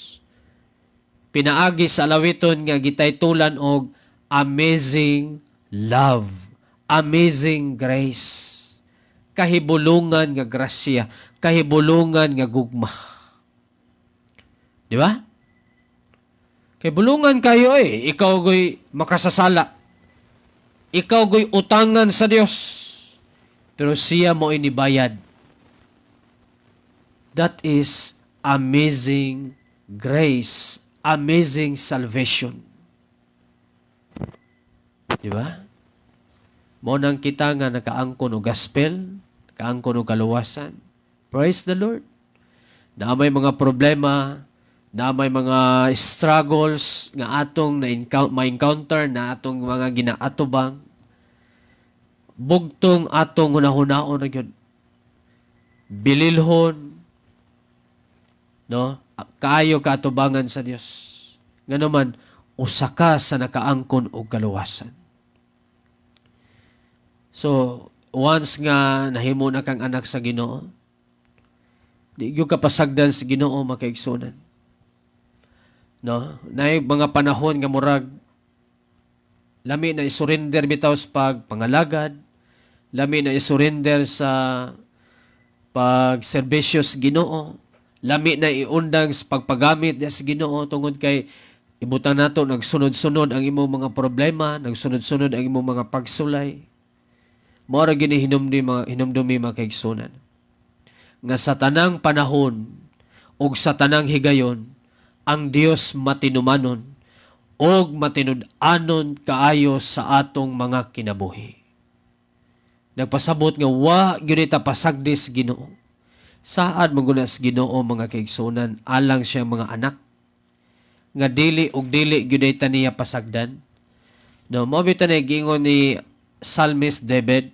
S1: Pinaagi sa lawiton nga gitaytulan og amazing love, amazing grace, kahibulungan nga grasya, kahibulungan nga gugma. Di ba? Kay bulungan kayo ikaw go'y makasasala. Ikaw go'y utangan sa Dios. Pero siya mo inibayad. That is amazing grace, amazing salvation. Di ba? Mo nang kita nga nakaangkon o gospel, nakaangkon o kaluwasan. Praise the Lord. na may mga problema, na may mga struggles nga atong ma-encounter, na atong mga ginaatubang, bugtong atong hunahunaon na yun. Bililhon, no? Kaayo kaatubangan sa Dios. Nga naman, usa ka sa nakaangkon og kaluwasan. So, once nga nahimo na kang anak sa Ginoo, di gyud ka pasagdan sa Ginoo makaigsunan. No? Nay mga panahon nga murag lami na isurrender bitaw sa pagpangalagad, lami na isurrender sa pagserbisyo sa Ginoo, lami na iundang sa pagpagamit sa Ginoo tungod kay ibutan nato nagsunod-sunod ang imong mga problema, nagsunod-sunod ang imong mga pagsulay. Mao ra gini hinumdumi mga kaigsunan. Nga sa tanang panahon ug sa tanang higayon ang Dios matinumanon og matinud-anon kaayo sa atong mga kinabuhi. Nagpasabot nga wa gyud ta pasagdi sa Ginoo. Saad maguna sa Ginoo mga kaigsunan alang siya mga anak nga dili og dili gyud ta niya pasagdan. No, mao bitan gingon ni Psalmist David,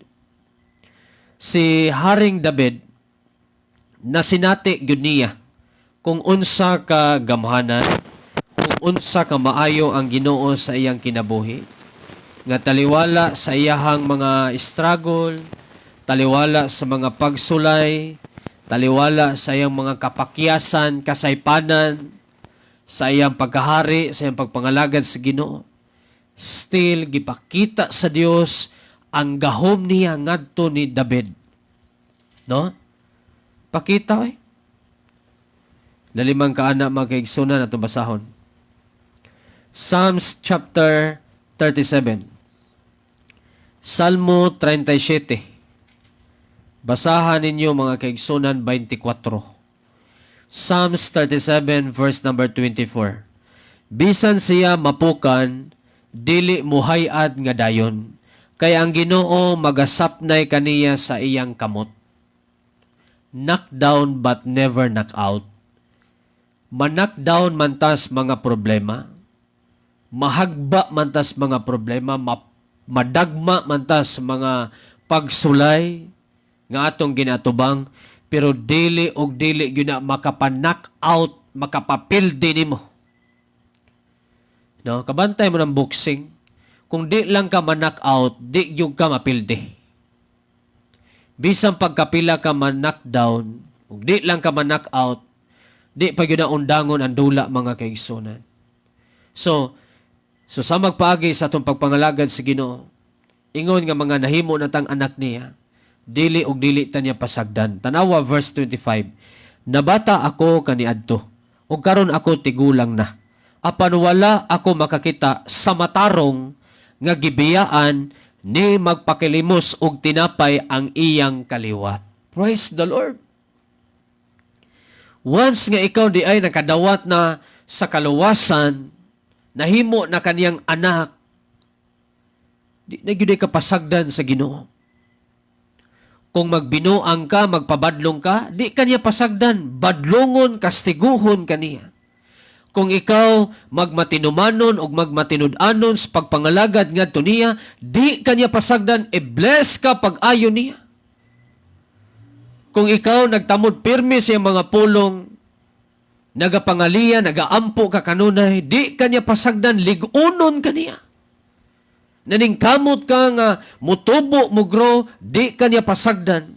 S1: si Haring David na sinati gyud niya kung unsa ka gamhanan, kung unsa ka maayo ang Ginoo sa iyang kinabuhi, nga taliwala sa iyahang mga struggle, taliwala sa mga pagsulay, taliwala sa iyang mga kapakyasan, kasaypanan, sa iyang pagkahari, sa iyang pagpangalagad sa Ginoo. Still gipakita sa Dios ang gahom niya ngadto ni David. No? Pakita Lalimang kaana mga kaigsunan atong basahon. Psalms chapter 37. Salmo 37. Basahan ninyo mga kaigsunan 24. Psalms 37 verse number 24. Bisan siya mapukan, dili muhay-ad nga dayon. Kay ang Ginoo magasapnay kaniya sa iyang kamot. Knock down but never knock out. Manak down mantas mga problema. Mahagba mantas mga problema. Madagma mantas mga pagsulay nga atong ginatubang. Pero dili og dili gyud na makapanak out, makapapildi nimo. No, kabantay mo ng boxing. Kung di lang ka ma-knock out, di yung ka mapilde. Bisang pagkapila ka ma-knock down, kung di lang ka ma-knock out, di pa yun na undangon ang dula mga kaigsunan. So sa magpaagi sa itong pagpangalagad sa Ginoo, ingon nga mga nahimo na tang anak niya, dili og dili ta niya pasagdan. Tanawa verse 25, Nabata ako kaniadto, ug karon ako tigulang na. Apan wala ako makakita sa matarong nga gibiyaan ni magpakilimos og tinapay ang iyang kaliwat. Praise the Lord. Once nga ikaw di ay nakadawat na sa kaluwasan, nahimo na kaniyang anak, di na gyud ka pasagdan sa Ginoo. Kung magbinuang ka, magpabadlong ka, di kaniya pasagdan, badlongon, kastiguhon kaniya. Kung ikaw magmatinumanon o magmatinud-anon sa pagpangalagad ngadto niya, di kaniya pasagdan, i-bless ka pag-ayo niya. Kung ikaw nagtamod pirmi sa mga pulong, nagapangaliya, nagaampo ka kanunay, di kaniya pasagdan, ligunon kaniya. Naningkamot ka nga, mutubo, mugro, di kaniya pasagdan,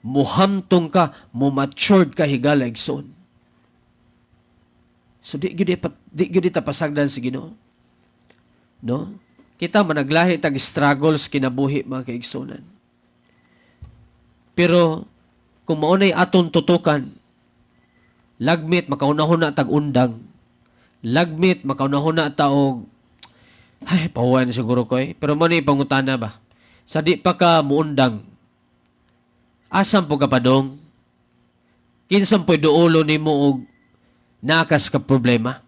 S1: muhamtong ka, mumatured ka higala igsoon. So di gyud ta pasagdan sa Ginoo. No? Kita managlahi tag struggles kinabuhi mga kaigsunan. Pero kung maunay aton tutukan, lagmit makaunahon na tag undang. Lagmit makaunahon na ta og ay pahuwan siguro ko pero mo ni pangutana ba? Sa di pa ka muundang. Asam po ka padong? Kinsan po duulo nimo og nakas ka problema.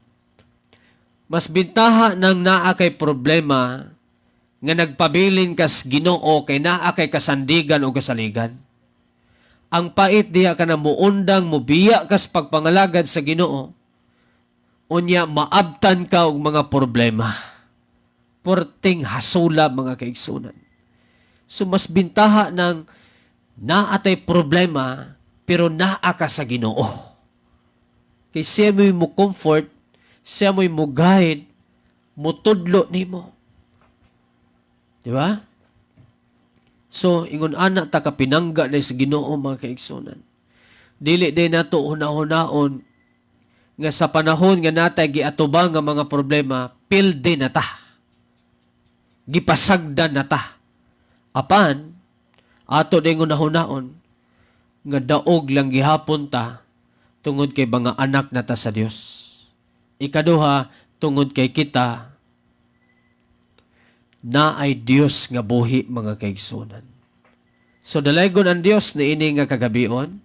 S1: Mas bintaha ng naa kay problema nga nagpabilin kas Ginoo kay naa kay kasandigan o kasaligan. ang pait diha ka na muundang, mubiya kas pagpangalagad sa Ginoo, unya maabtan ka og mga problema. Porting hasula mga kaigsunan. So mas bintaha ng naatay problema, pero naa ka sa Ginoo. Kay siya mo comfort, siya mo guide, mutudlo nimo. Di ba? So, ingon anak ta kapinangga na sa Ginoo mga kaigsunan. Dili din nato una-hunaon nga sa panahon nga natay giatubang nga mga problema, pilde na ta. Gipasagdan na ta. Apan, ato din una-hunaon nga daog lang gihapon ta tungod kay mga anak na ta sa Dios. Ikaduha, tungod kay kita na ay Dios nga buhi mga kaigsunan. So dalaygon ang Dios ni ini nga kagabion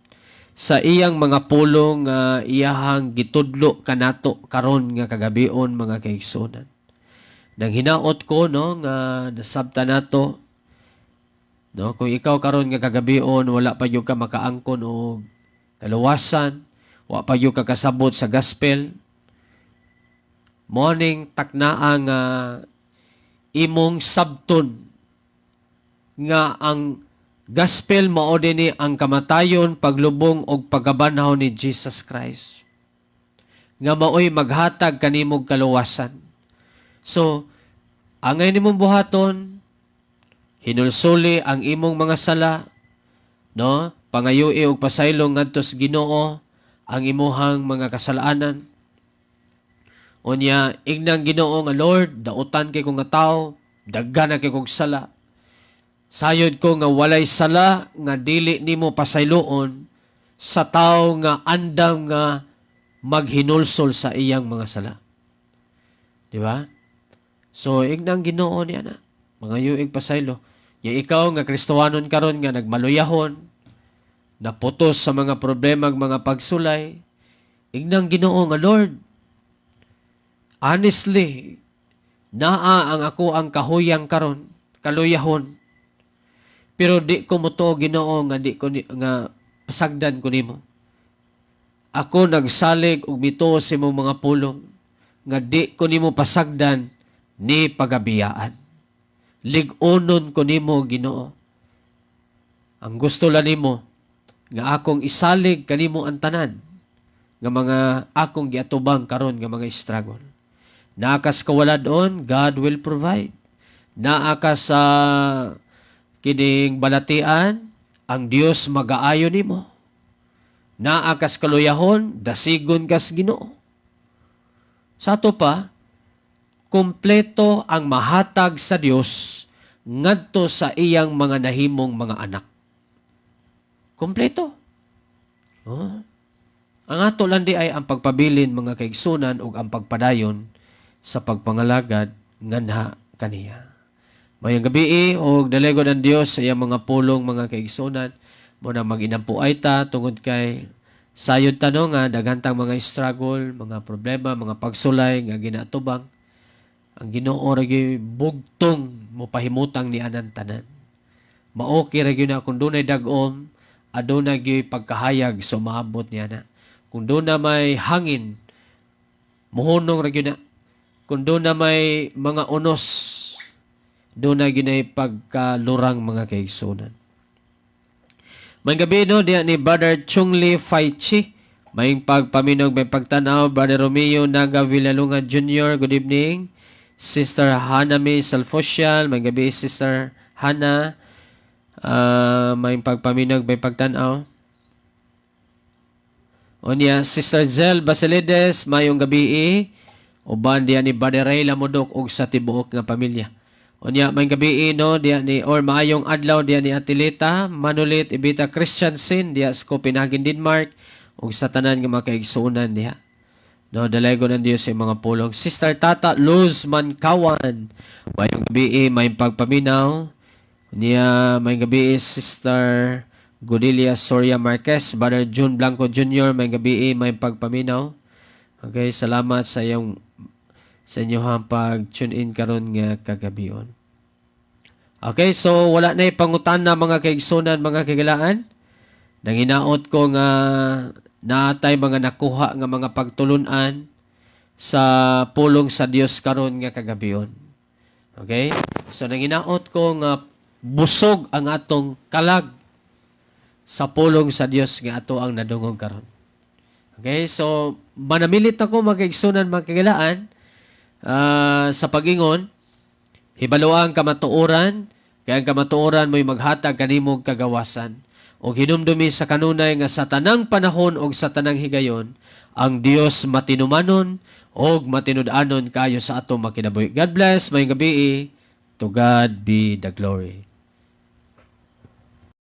S1: sa iyang mga pulong nga iyahang gitudlo kanato karon nga kagabion mga kaigsunan. Nang hinaot ko no nga nasabta nato no kung ikaw karon nga kagabion wala pa gyud ka makaangkon og kaluwasan, wa pa gyud ka kasabot sa gospel. Morning taknaa nga imong sabton nga ang gospel mao dinhi ang kamatayon, paglubong og pagkabanhaw ni Jesus Christ. Nga maoy maghatag kanimong kaluwasan. So, angay nimong buhaton, hinulsuli ang imong mga sala, no? Pangayui og pasaylong ngadto sa Ginoo ang imuhang mga kasalaanan. Unya, ignang Ginoo nga Lord, dautan kay ko nga tao, daghan na kay kong sala. Sayod ko nga walay sala nga dili nimo pasayloon sa tao nga andam nga maghinulsol sa iyang mga sala. Di ba? So, ignang Ginoo niya na. Mga yuig pasaylo. Yung ikaw nga Kristohanon karon nga nagmaluyahon, naputos sa mga problema mga pagsulay, ignang Ginoo nga Lord, honestly, naa ang ako ang kahuyang karon, kaluyahon. Pero di ko mo to Ginoo nga di ko nga pasagdan ko nimo. Ako nagsalig og mito sa imong mga pulong nga di ko nimo pasagdan ni pagabiyaan. Lig-onon ko nimo Ginoo. Ang gusto lang nimo nga akong isalig kanimo ang tanan nga mga akong giatubang karon nga mga struggle. Naakas kawaladon, God will provide. Naakas sa kining balatian, ang Dios mag-aayo nimo. Naakas kaluyahon, dasigon kas Ginoo. Sa ato pa, kumpleto ang mahatag sa Dios ngadto sa iyang mga nahimong mga anak. Kumpleto. Oh. Ang ato lang di ay ang pagpabilin mga kaigsunan ug ang pagpadayon sa pagpangalagad nganha kaniya. Mayang gabi og dalego ng Dios sa iyang mga pulong mga kaigsunan mo na maginampuay ta tungod kay sayod tanong nga daghantang mga struggle, mga problema, mga pagsulay nga ginatubang. Ang Ginoo ra gyud bugtong mo pahimutang ni anan tanan. Maoki ra gyud na kung dunay dag-om, aduna gyud pagkahayag sa maabot niya na. Kung doon na may hangin, muhunong ra gyud na. Kung doon na may mga unos, doon na ginay pagkalurang mga kaigsunan. May gabi no, diya ni Brother Chungli Faichi. May pagpaminog, may pagtanaw. Brother Romeo Naga Villalunga Jr. Good evening. Sister Hana May Salfosial. May gabi Sister Hana. May pagpaminog, may pagtanaw. Onya, Sister Zel Basilides. Mayong gabi uban diya ni Brother Ray Lamodok og sa tibuok nga pamilya. Unya may gabi no diya ni or maayong adlaw diya ni Atilita Manulit Ibita Christiansen diya sa Copenhagen, Denmark og sa tanan nga mga kaigsuonan diya. No dalaygo ng Dios sa mga pulong. Sister Tata Luz Mankawan. Mayong gabi may pagpaminaw. Unya may gabi Sister Gudilia Soria Marquez, Brother June Blanco Jr. may gabi may pagpaminaw. Okay, salamat sa inyong pag-tune in karon nga kagabion. Okay, so wala na pangutan na mga kaigsunan, mga kagilaan. Nanginaot ko nga natay mga nakuha nga mga pagtulunan sa pulong sa Dios karon nga kagabion. Okay? So nanginaot ko nga busog ang atong kalag sa pulong sa Dios nga ato ang nadungog karon. Okay? So manamilit ako magkaigsunan magkagilaan sa pagingon, hibaluan kamatuoran, kaya ang kamatuoran mo'y maghatag kanimong kagawasan. O hinumdumi sa kanunay nga sa tanang panahon o sa tanang higayon, ang Dios matinumanon o matinud-anon kayo sa atong makinabuhi. God bless, may gabi. To God be the glory.